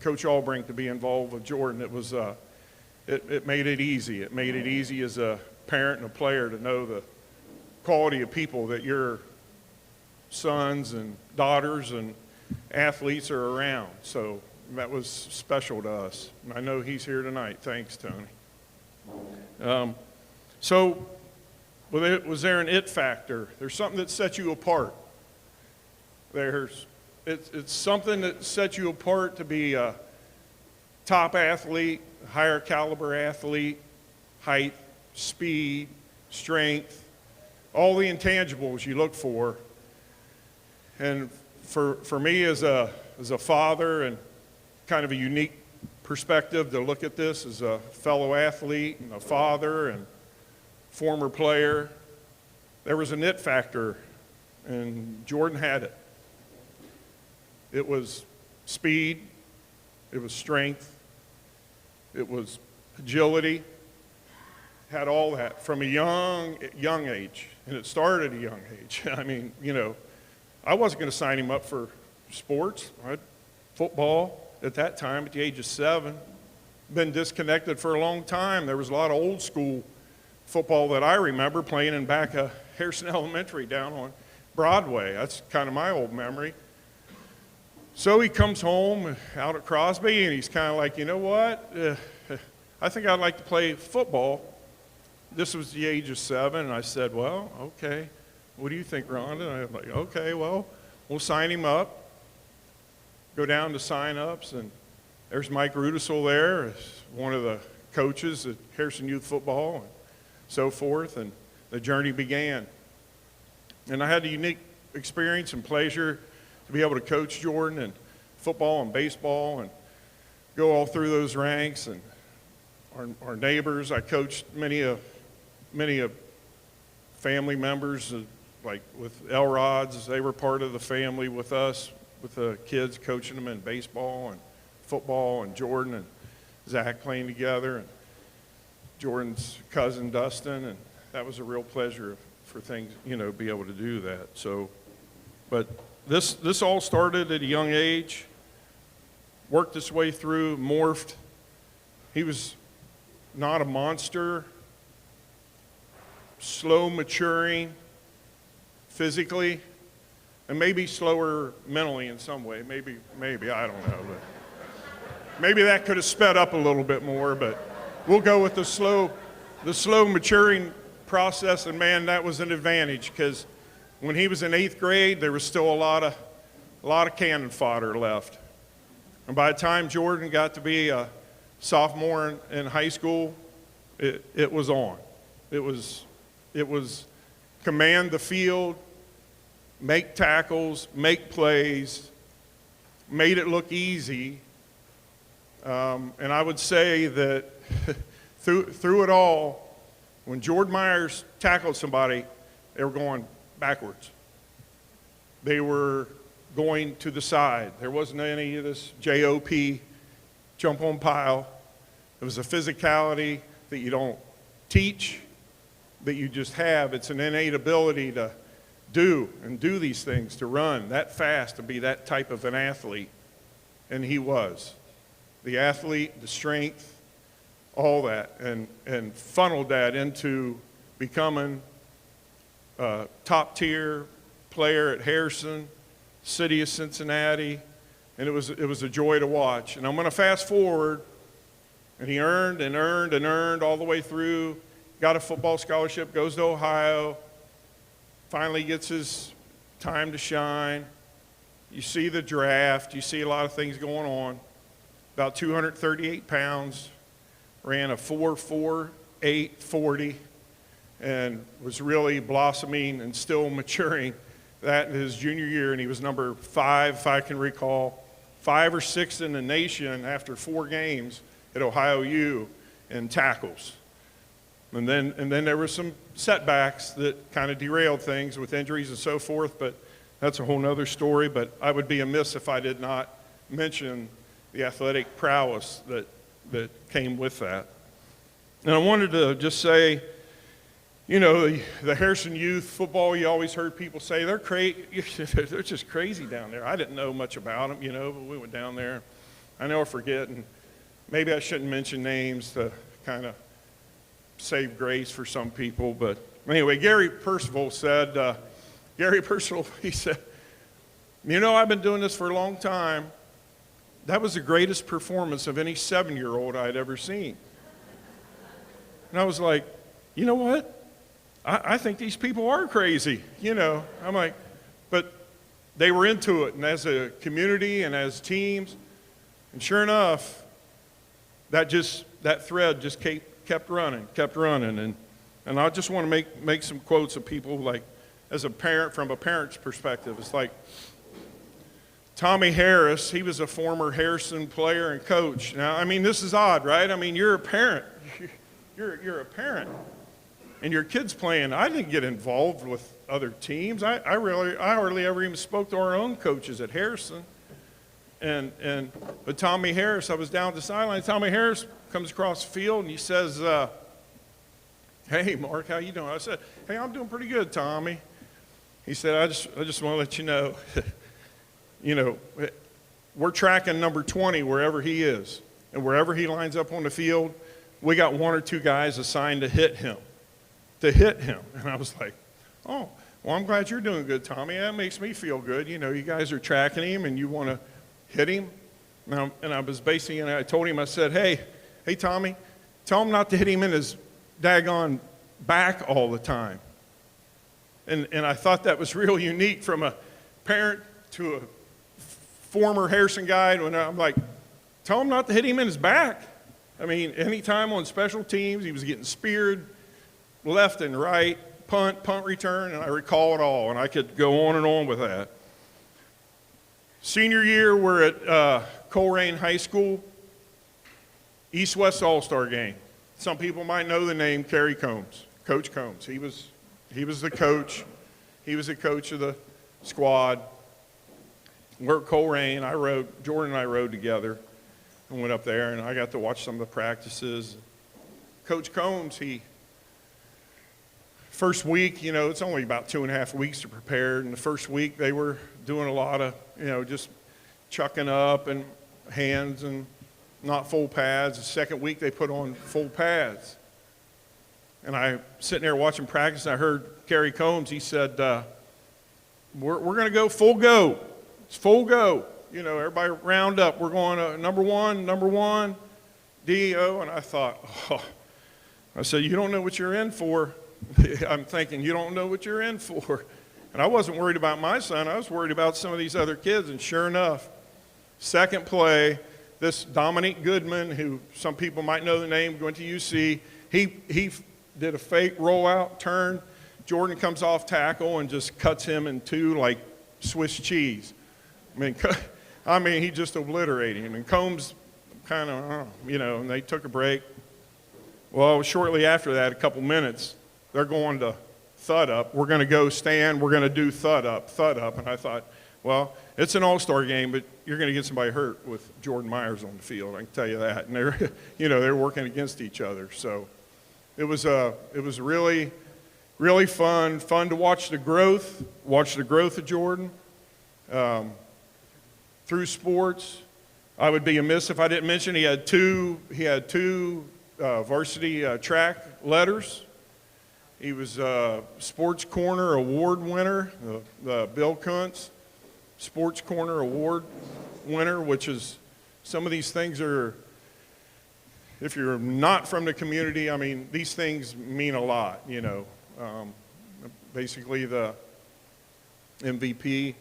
Coach Albrink to be involved with Jordan, it was it made it easy. It made it easy as a parent and a player to know the quality of people that your sons and daughters and athletes are around. So that was special to us. And I know he's here tonight. Thanks, Tony. So was there an it factor? There's something that sets you apart. It's something that sets you apart to be a top athlete, higher caliber athlete, height, speed, strength, all the intangibles you look for. And for me as a father and kind of a unique perspective to look at this as a fellow athlete and a father and former player, there was an it factor, and Jordan had it. It was speed, it was strength, it was agility, had all that from a young age, and it started at a young age. I mean, I wasn't going to sign him up for sports, right? Football at that time at the age of 7. Been disconnected for a long time. There was a lot of old school football that I remember playing in back of Harrison Elementary down on Broadway. That's kind of my old memory. So he comes home out at Crosby, and he's kind of like, you know what? I think I'd like to play football. This was the age of 7, and I said, well, okay. What do you think, Rhonda? And I'm like, okay, well, we'll sign him up. Go down to sign-ups, and there's Mike Rudisell there, one of the coaches at Harrison Youth Football and so forth, and the journey began. And I had a unique experience and pleasure to be able to coach Jordan in football and baseball and go all through those ranks. And our neighbors, I coached many of family members, like with Elrod's. They were part of the family with us, with the kids, coaching them in baseball and football, and Jordan and Zach playing together, and Jordan's cousin Dustin, and that was a real pleasure for things, be able to do that. So, but this all started at a young age, worked its way through, morphed. He was not a monster, slow maturing physically, and maybe slower mentally in some way. Maybe, I don't know. maybe that could have sped up a little bit more, but we'll go with the slow maturing process. And man, that was an advantage, because when he was in 8th grade, there was still a lot of cannon fodder left. And by the time Jordan got to be a sophomore in high school, it was on. It was command the field, make tackles, make plays, made it look easy. And I would say that through it all, when Jordan Myers tackled somebody, they were going backwards. They were going to the side. There wasn't any of this JOP, jump on pile. It was a physicality that you don't teach, that you just have. It's an innate ability to do these things, to run that fast, to be that type of an athlete. And he was. The athlete, the strength, all that, and funneled that into becoming a top-tier player at Harrison, city of Cincinnati, and it was a joy to watch. And I'm going to fast forward, and he earned and earned and earned all the way through, got a football scholarship, goes to Ohio, finally gets his time to shine. You see the draft, you see a lot of things going on. About 238 pounds, ran a 4.48 40, and was really blossoming and still maturing that in his junior year. And he was number 5, if I can recall, 5 or 6 in the nation after 4 games at Ohio U in tackles. And then there were some setbacks that kind of derailed things with injuries and so forth, but that's a whole nother story. But I would be amiss if I did not mention the athletic prowess that came with that. And I wanted to just say, you know, the Harrison youth football, you always heard people say, they're just crazy down there. I didn't know much about them, you know, but we went down there. I never forget, and maybe I shouldn't mention names to kind of save grace for some people, but anyway, Gary Percival said, he said, you know, I've been doing this for a long time. That was the greatest performance of any 7-year-old I'd ever seen. And I was like, you know what? I think these people are crazy, you know. I'm like, but they were into it, and as a community and as teams, and sure enough, that thread just kept running, and I just want to make some quotes of people, like, as a parent, from a parent's perspective. It's like Tommy Harris, he was a former Harrison player and coach. Now, I mean, this is odd, right? I mean, you're a parent. You're a parent. And your kid's playing. I didn't get involved with other teams. I hardly ever even spoke to our own coaches at Harrison. But Tommy Harris, I was down at the sideline. Tommy Harris comes across the field and he says, hey, Mark, how you doing? I said, hey, I'm doing pretty good, Tommy. He said, I just want to let you know, you know, we're tracking number 20 wherever he is. And wherever he lines up on the field, we got 1 or 2 guys assigned to hit him. And I was like, oh, well, I'm glad you're doing good, Tommy. That makes me feel good. You know, you guys are tracking him and you want to hit him. And I was basically, and I told him, I said, hey, Tommy, tell him not to hit him in his daggone back all the time. And I thought that was real unique from a parent to a former Harrison guy. And I'm like, tell him not to hit him in his back. I mean, anytime on special teams, he was getting speared left and right, punt return, and I recall it all, and I could go on and on with that. Senior year, we're at Colerain High School, East-West All-Star game. Some people might know the name Kerry Combs, Coach Combs. He was the coach. He was the coach of the squad. We're at Colerain. Jordan and I rode together and went up there, and I got to watch some of the practices. Coach Combs, first week, you know, it's only about 2.5 weeks to prepare. And the first week, they were doing a lot of, you know, just chucking up and hands and not full pads. The second week, they put on full pads. And I sitting there watching practice, and I heard Kerry Combs. He said, we're going to go full go. It's full go. You know, everybody round up. We're going number one, DEO. And I thought, oh, I said, you don't know what you're in for. I'm thinking, you don't know what you're in for. And I wasn't worried about my son. I was worried about some of these other kids. And sure enough, second play, this Dominique Goodman, who some people might know the name, going to UC, he did a fake rollout turn. Jordan comes off tackle and just cuts him in two like Swiss cheese. I mean, he just obliterated him. And Combs kind of, you know, and they took a break. Well, shortly after that, a couple minutes, they're going to thud up. We're going to go stand. We're going to do thud up. And I thought, well, it's an all-star game, but you're going to get somebody hurt with Jordan Myers on the field. I can tell you that. And they're, you know, they're working against each other. So it was really, really fun to watch the growth of Jordan through sports. I would be amiss if I didn't mention he had two varsity track letters. He was a Sports Corner Award winner, the Bill Kuntz Sports Corner Award winner, which is, some of these things are, if you're not from the community, I mean, these things mean a lot, you know. Basically the MVP.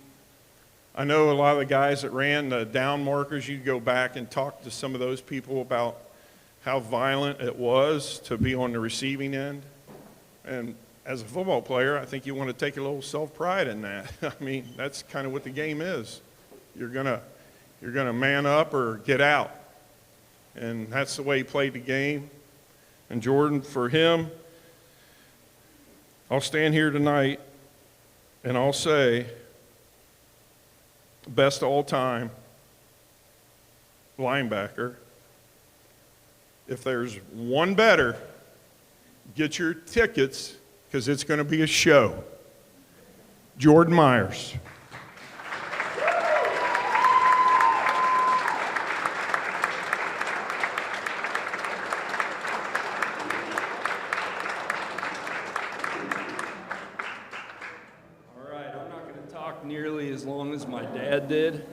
I know a lot of the guys that ran the down markers, you go back and talk to some of those people about how violent it was to be on the receiving end. And as a football player, I think you want to take a little self-pride in that. I mean, that's kind of what the game is. You're gonna man up or get out. And that's the way he played the game. And Jordan, for him, I'll stand here tonight and I'll say, best of all time linebacker. If there's one better, get your tickets, because it's going to be a show. Jordan Myers. All right, I'm not going to talk nearly as long as my dad did.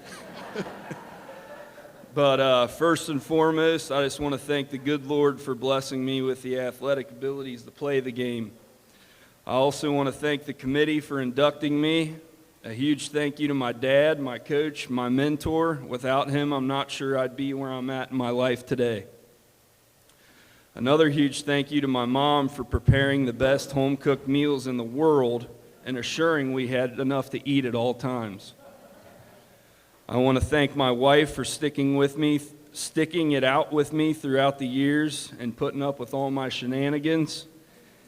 But first and foremost, I just want to thank the good Lord for blessing me with the athletic abilities to play the game. I also want to thank the committee for inducting me. A huge thank you to my dad, my coach, my mentor. Without him, I'm not sure I'd be where I'm at in my life today. Another huge thank you to my mom for preparing the best home-cooked meals in the world and assuring we had enough to eat at all times. I want to thank my wife for sticking it out with me throughout the years and putting up with all my shenanigans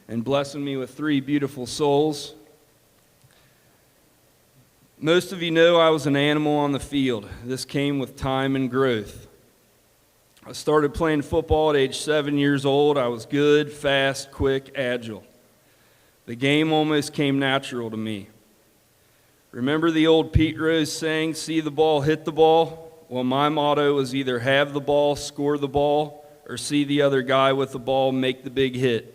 and blessing me with 3 beautiful souls. Most of you know I was an animal on the field. This came with time and growth. I started playing football at age 7 years old. I was good, fast, quick, agile. The game almost came natural to me. Remember the old Pete Rose saying, see the ball, hit the ball? Well, my motto was either have the ball, score the ball, or see the other guy with the ball, make the big hit.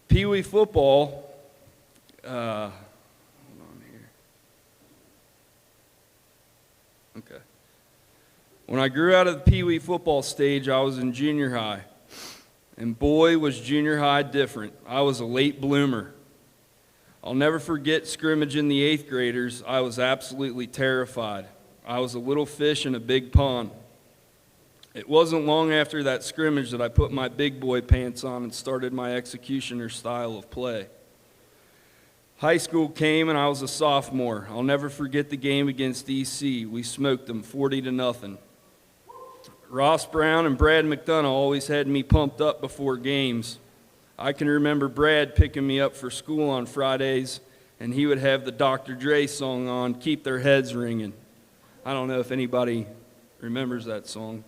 Pee Wee football, hold on here. Okay. When I grew out of the Pee Wee football stage, I was in junior high. And boy, was junior high different. I was a late bloomer. I'll never forget scrimmaging the 8th graders. I was absolutely terrified. I was a little fish in a big pond. It wasn't long after that scrimmage that I put my big boy pants on and started my executioner style of play. High school came and I was a sophomore. I'll never forget the game against EC. We smoked them 40-0. Ross Brown and Brad McDonough always had me pumped up before games. I can remember Brad picking me up for school on Fridays, and he would have the Dr. Dre song on, Keep Their Heads Ringing. I don't know if anybody remembers that song.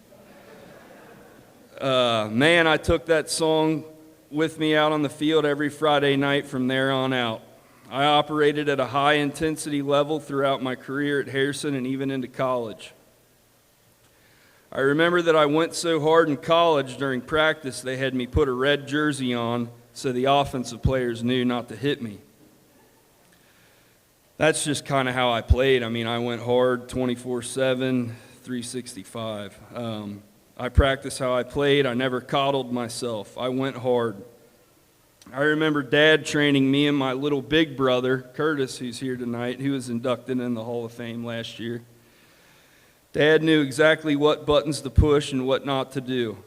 Man, I took that song with me out on the field every Friday night from there on out. I operated at a high intensity level throughout my career at Harrison and even into college. I remember that I went so hard in college during practice they had me put a red jersey on so the offensive players knew not to hit me. That's just kind of how I played. I mean, I went hard 24/7, 365. I practiced how I played. I never coddled myself. I went hard. I remember Dad training me and my little big brother, Curtis, who's here tonight, who was inducted in the Hall of Fame last year. Dad knew exactly what buttons to push and what not to do.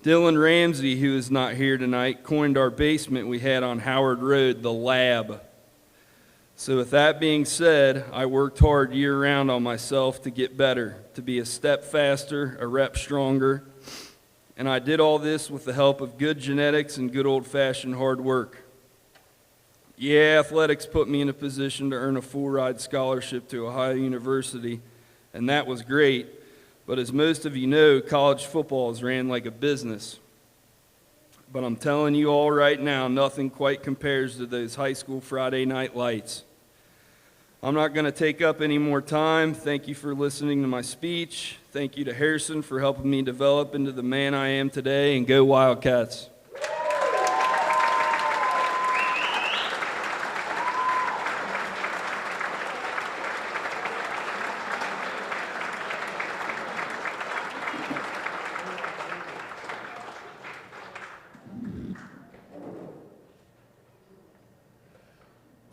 Dylan Ramsey, who is not here tonight, coined our basement we had on Howard Road the lab. So with that being said, I worked hard year-round on myself to get better, to be a step faster, a rep stronger, and I did all this with the help of good genetics and good old-fashioned hard work. Yeah, athletics put me in a position to earn a full-ride scholarship to Ohio University, and that was great, but as most of you know, college football is ran like a business. But I'm telling you all right now, nothing quite compares to those high school Friday night lights. I'm not going to take up any more time. Thank you for listening to my speech. Thank you to Harrison for helping me develop into the man I am today, and go Wildcats.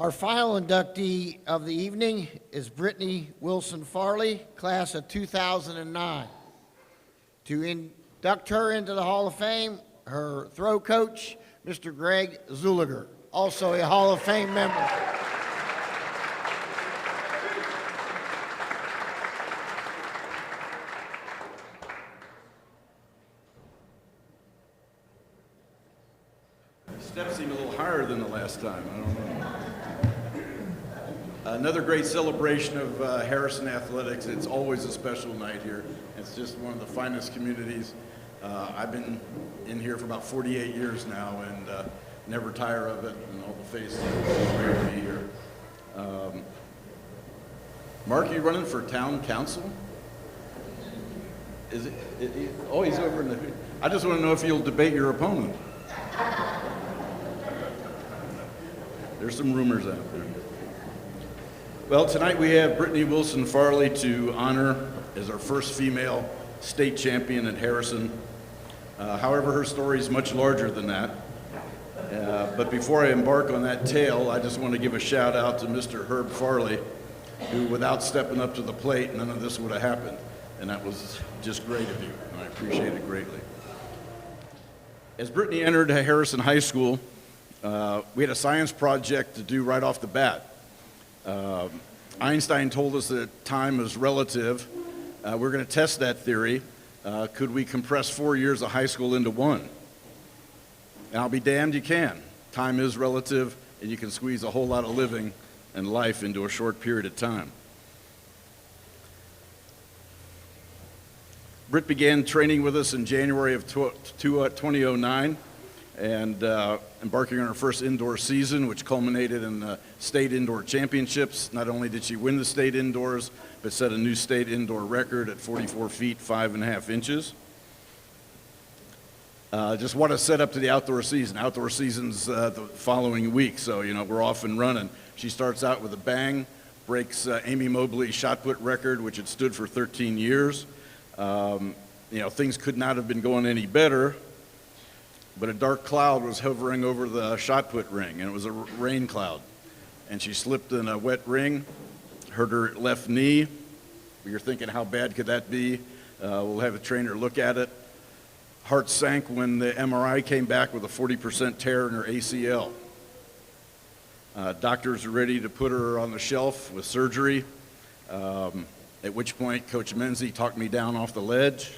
Our final inductee of the evening is Brittany Wilson Farley, class of 2009. To induct her into the Hall of Fame, her throw coach, Mr. Greg Zuliger, also a Hall of Fame member. Steps seem a little higher than the last time. I don't know. Another great celebration of Harrison Athletics. It's always a special night here. It's just one of the finest communities. I've been in here for about 48 years now and never tire of it, and all the faces. It's great to be here. Mark, you running for town council? Is it? Oh, he's over in the. I just want to know if you'll debate your opponent. There's some rumors out there. Well, tonight we have Brittany Wilson Farley to honor as our first female state champion at Harrison. However, her story is much larger than that. But before I embark on that tale, I just want to give a shout out to Mr. Herb Farley, who without stepping up to the plate, none of this would have happened. And that was just great of you, and I appreciate it greatly. As Brittany entered Harrison High School, we had a science project to do right off the bat. Einstein told us that time is relative. We're going to test that theory. Could we compress 4 years of high school into one? And I'll be damned you can. Time is relative, and you can squeeze a whole lot of living and life into a short period of time. Britt began training with us in January of 2009. And embarking on her first indoor season, which culminated in the state indoor championships. Not only did she win the state indoors, but set a new state indoor record at 44 feet, 5.5 inches. Just what a setup to the outdoor season. Outdoor season's the following week, so we're off and running. She starts out with a bang, breaks Amy Mobley's shot put record, which had stood for 13 years. Things could not have been going any better. But a dark cloud was hovering over the shot put ring, and it was a rain cloud. And she slipped in a wet ring, hurt her left knee. You're thinking, how bad could that be? We'll have a trainer look at it. Heart sank when the MRI came back with a 40% tear in her ACL. Doctors are ready to put her on the shelf with surgery, at which point Coach Menzie talked me down off the ledge.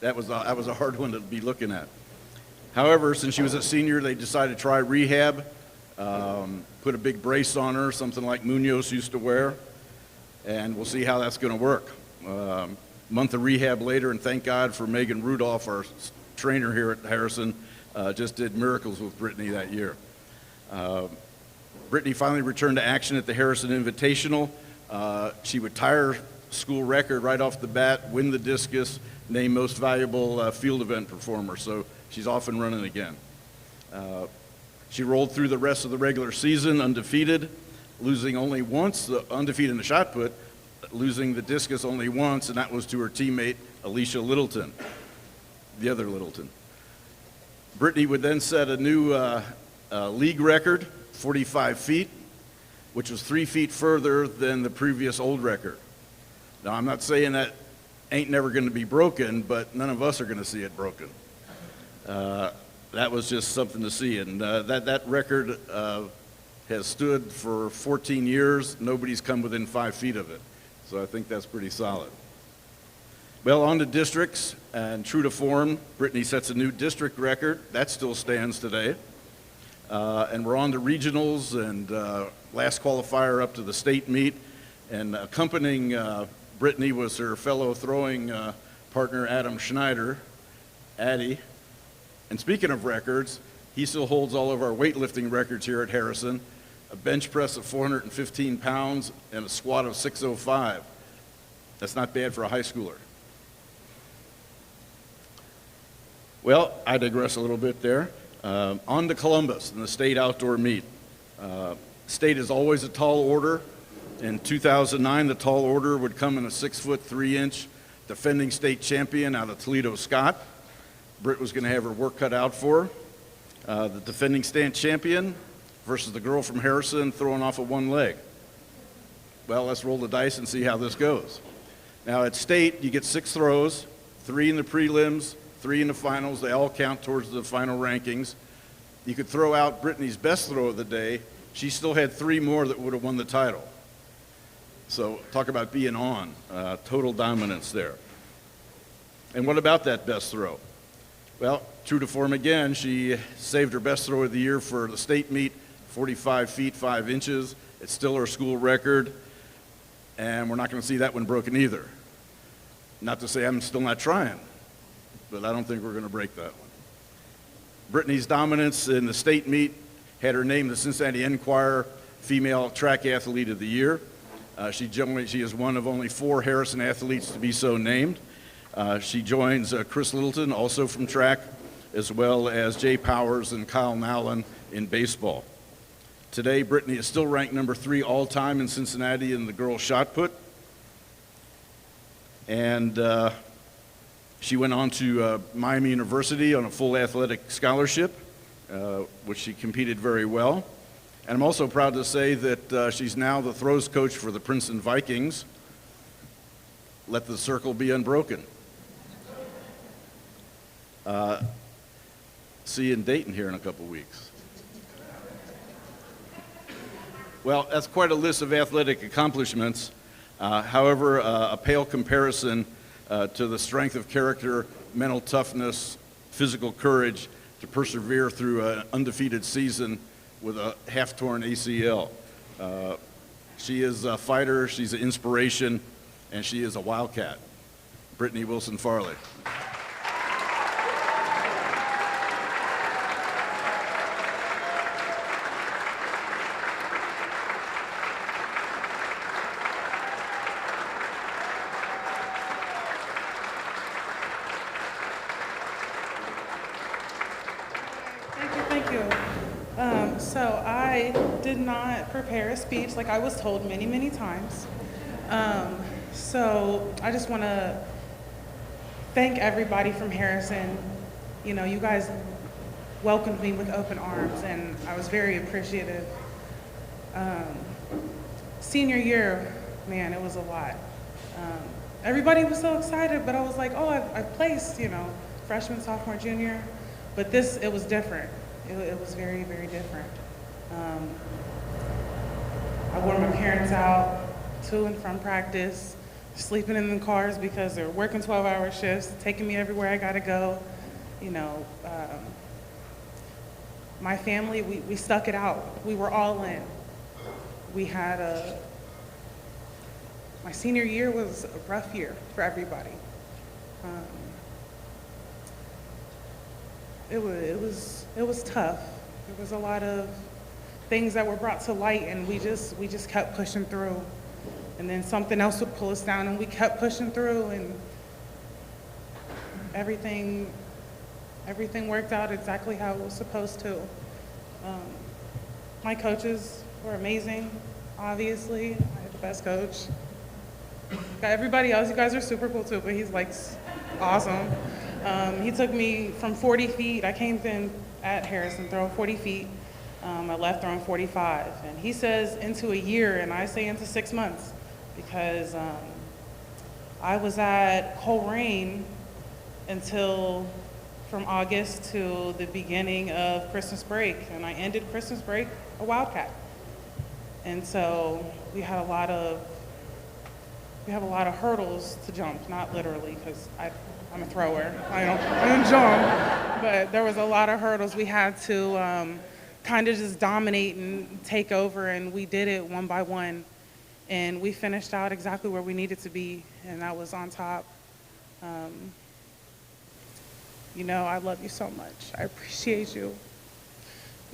That was a hard one to be looking at. However, since she was a senior, they decided to try rehab, put a big brace on her, something like Munoz used to wear, and we'll see how that's going to work. Month of rehab later, and thank God for Megan Rudolph, our trainer here at Harrison, just did miracles with Brittany that year. Brittany finally returned to action at the Harrison Invitational. She would tire school record right off the bat, win the discus, named most valuable field event performer. So she's off and running again. She rolled through the rest of the regular season undefeated, losing only once, undefeated in the shot put, losing the discus only once, and that was to her teammate, Alicia Littleton, the other Littleton. Brittany would then set a new league record, 45 feet, which was 3 feet further than the previous old record. Now, I'm not saying that ain't never going to be broken, but none of us are going to see it broken. That was just something to see, and that record has stood for 14 years. Nobody's come within 5 feet of it, so I think that's pretty solid. Well, on to districts, and true to form, Brittany sets a new district record. That still stands today. And we're on to regionals, and last qualifier up to the state meet. And accompanying Brittany was her fellow throwing partner, Adam Schneider, Addy. And speaking of records, he still holds all of our weightlifting records here at Harrison, a bench press of 415 pounds and a squat of 605. That's not bad for a high schooler. Well, I digress a little bit there. On to Columbus and the state outdoor meet. State is always a tall order. In 2009, the tall order would come in a 6'3" defending state champion out of Toledo Scott. Britt was going to have her work cut out for her. The defending state champion versus the girl from Harrison throwing off of one leg. Well, let's roll the dice and see how this goes. Now at state, you get 6 throws, 3 in the prelims, 3 in the finals. They all count towards the final rankings. You could throw out Brittany's best throw of the day. She still had 3 more that would have won the title. So talk about being on, total dominance there. And what about that best throw? Well, true to form again, she saved her best throw of the year for the state meet, 45 feet, 5 inches. It's still her school record, and we're not going to see that one broken either. Not to say I'm still not trying, but I don't think we're going to break that one. Brittany's dominance in the state meet had her named the Cincinnati Enquirer Female Track Athlete of the Year. She is one of only 4 Harrison athletes to be so named. She joins Chris Littleton, also from track, as well as Jay Powers and Kyle Nowlin in baseball. Today, Brittany is still ranked number 3 all-time in Cincinnati in the girls' shot put. And she went on to Miami University on a full athletic scholarship, which she competed very well. And I'm also proud to say that she's now the throws coach for the Princeton Vikings. Let the circle be unbroken. See you in Dayton here in a couple weeks. Well, that's quite a list of athletic accomplishments. However, a pale comparison to the strength of character, mental toughness, physical courage to persevere through an undefeated season with a half-torn ACL. She is a fighter, she's an inspiration, and she is a wildcat. Brittany Wilson Farley. Thank you. So I did not prepare a speech like I was told many, many times. So I just want to thank everybody from Harrison. You know, you guys welcomed me with open arms, and I was very appreciative. Senior year, man, it was a lot. Everybody was so excited, but I was like, oh, I've placed, you know, freshman, sophomore, junior. But this, it was different. It was very, very different. I wore my parents out to and from practice, sleeping in the cars because they're working 12-hour shifts, taking me everywhere I gotta go. You know, my family, we stuck it out. We were all in. We had my senior year was a rough year for everybody. It was tough. There was a lot of things that were brought to light, and we just kept pushing through. and then something else would pull us down, and we kept pushing through, and everything worked out exactly how it was supposed to. My coaches were amazing, obviously. I had the best coach. Everybody else, you guys are super cool too, but he's like awesome. He took me from 40 feet. I came in at Harrison throwing 40 feet. I left throwing 45. And he says into a year, and I say into 6 months, because I was at Coleraine until from August to the beginning of Christmas break, and I ended Christmas break a Wildcat. And so we have a lot of hurdles to jump, not literally, because I'm a thrower. I don't jump, but there was a lot of hurdles we had to kind of just dominate and take over, and we did it one by one, and we finished out exactly where we needed to be, and that was on top. You know, I love you so much. I appreciate you.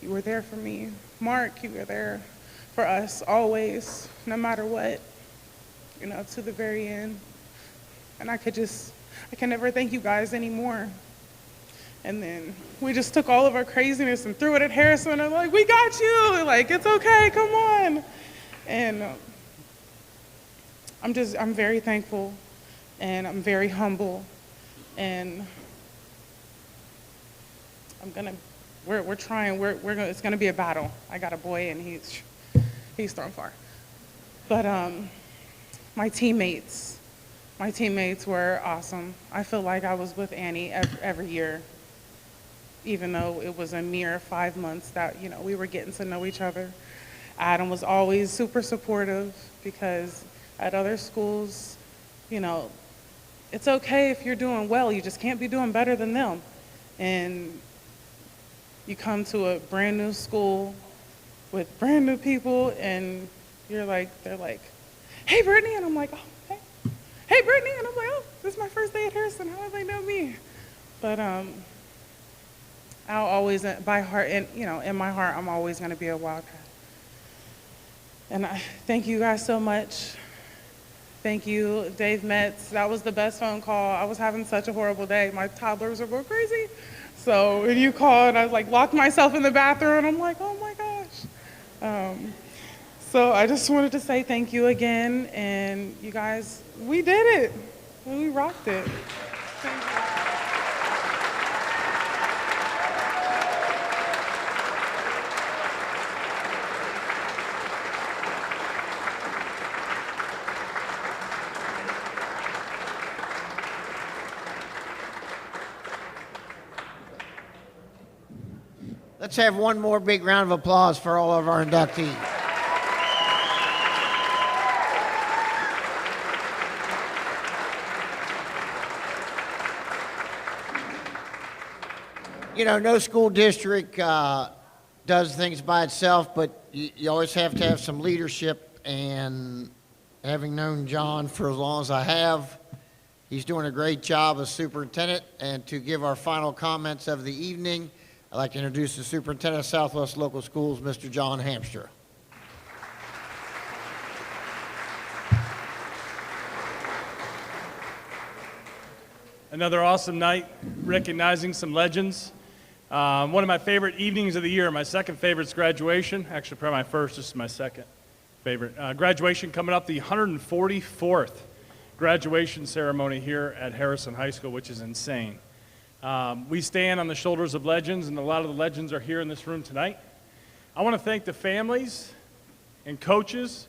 You were there for me. Mark, you were there for us always, no matter what, you know, to the very end. And I can never thank you guys anymore. And then we just took all of our craziness and threw it at Harrison, and like, we got you, like, it's okay, come on. And I'm very thankful, and I'm very humble, and we're trying, it's gonna be a battle. I got a boy, and he's thrown far. But my teammates were awesome. I feel like I was with Annie every year, even though it was a mere 5 months that, you know, we were getting to know each other. Adam was always super supportive, because at other schools, you know, it's okay if you're doing well, you just can't be doing better than them. And you come to a brand new school with brand new people, and they're like, hey, Brittany, and I'm like, oh, hey, Brittany, and I'm like, oh, this is my first day at Harrison, how do they know me? But I'll always, by heart, and you know, in my heart, I'm always gonna be a Wildcat. And I thank you guys so much. Thank you, Dave Metz. That was the best phone call. I was having such a horrible day. My toddlers were going crazy. So when you called, I like locked myself in the bathroom, and I'm like, oh my gosh. So I just wanted to say thank you again, and you guys, we did it. We rocked it. Thank you. Let's have one more big round of applause for all of our inductees. You know, no school district does things by itself, but you always have to have some leadership, and having known John for as long as I have, he's doing a great job as superintendent. And to give our final comments of the evening, I'd like to introduce the superintendent of Southwest Local Schools, Mr. John Hamstra. Another awesome night, recognizing some legends. One of my favorite evenings of the year. My second favorite is graduation. Actually, probably my first. This is my second favorite. Graduation coming up, the 144th graduation ceremony here at Harrison High School, which is insane. We stand on the shoulders of legends, and a lot of the legends are here in this room tonight. I want to thank the families and coaches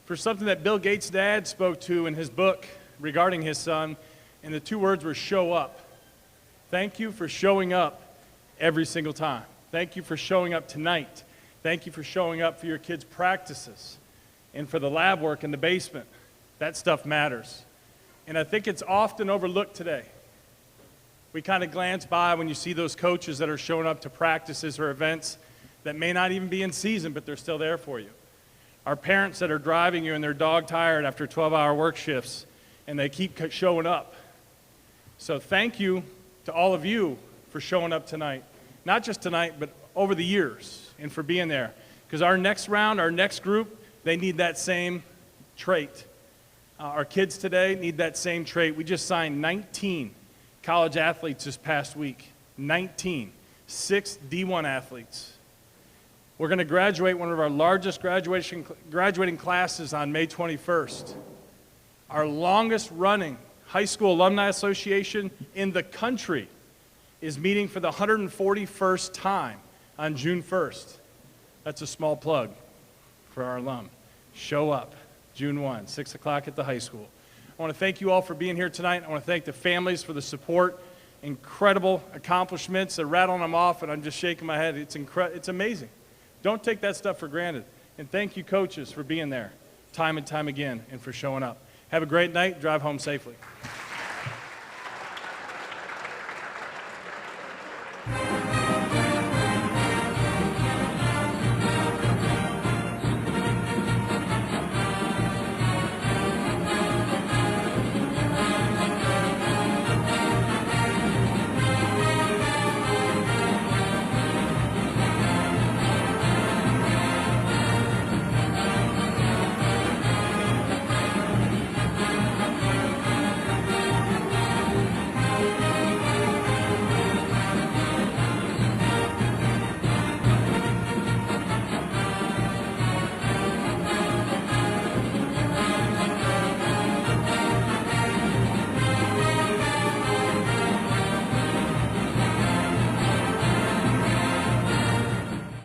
for something that Bill Gates' dad spoke to in his book regarding his son, and the two words were show up. Thank you for showing up every single time. Thank you for showing up tonight. Thank you for showing up for your kids' practices and for the lab work in the basement. That stuff matters. And I think it's often overlooked today. We kind of glance by when you see those coaches that are showing up to practices or events that may not even be in season, but they're still there for you. Our parents that are driving you and they're dog tired after 12-hour work shifts, and they keep showing up. So thank you to all of you for showing up tonight. Not just tonight, but over the years, and for being there. Because our next round, our next group, they need that same trait. Our kids today need that same trait. We just signed 19 college athletes this past week. 19. 6 D1 athletes. We're going to graduate one of our largest graduating classes on May 21st. Our longest running high school alumni association in the country is meeting for the 141st time on June 1st. That's a small plug for our alum. Show up, June 1, 6 o'clock at the high school. I want to thank you all for being here tonight. I want to thank the families for the support. Incredible accomplishments. They're rattling them off, and I'm just shaking my head. It's amazing. Don't take that stuff for granted. And thank you, coaches, for being there time and time again and for showing up. Have a great night. Drive home safely.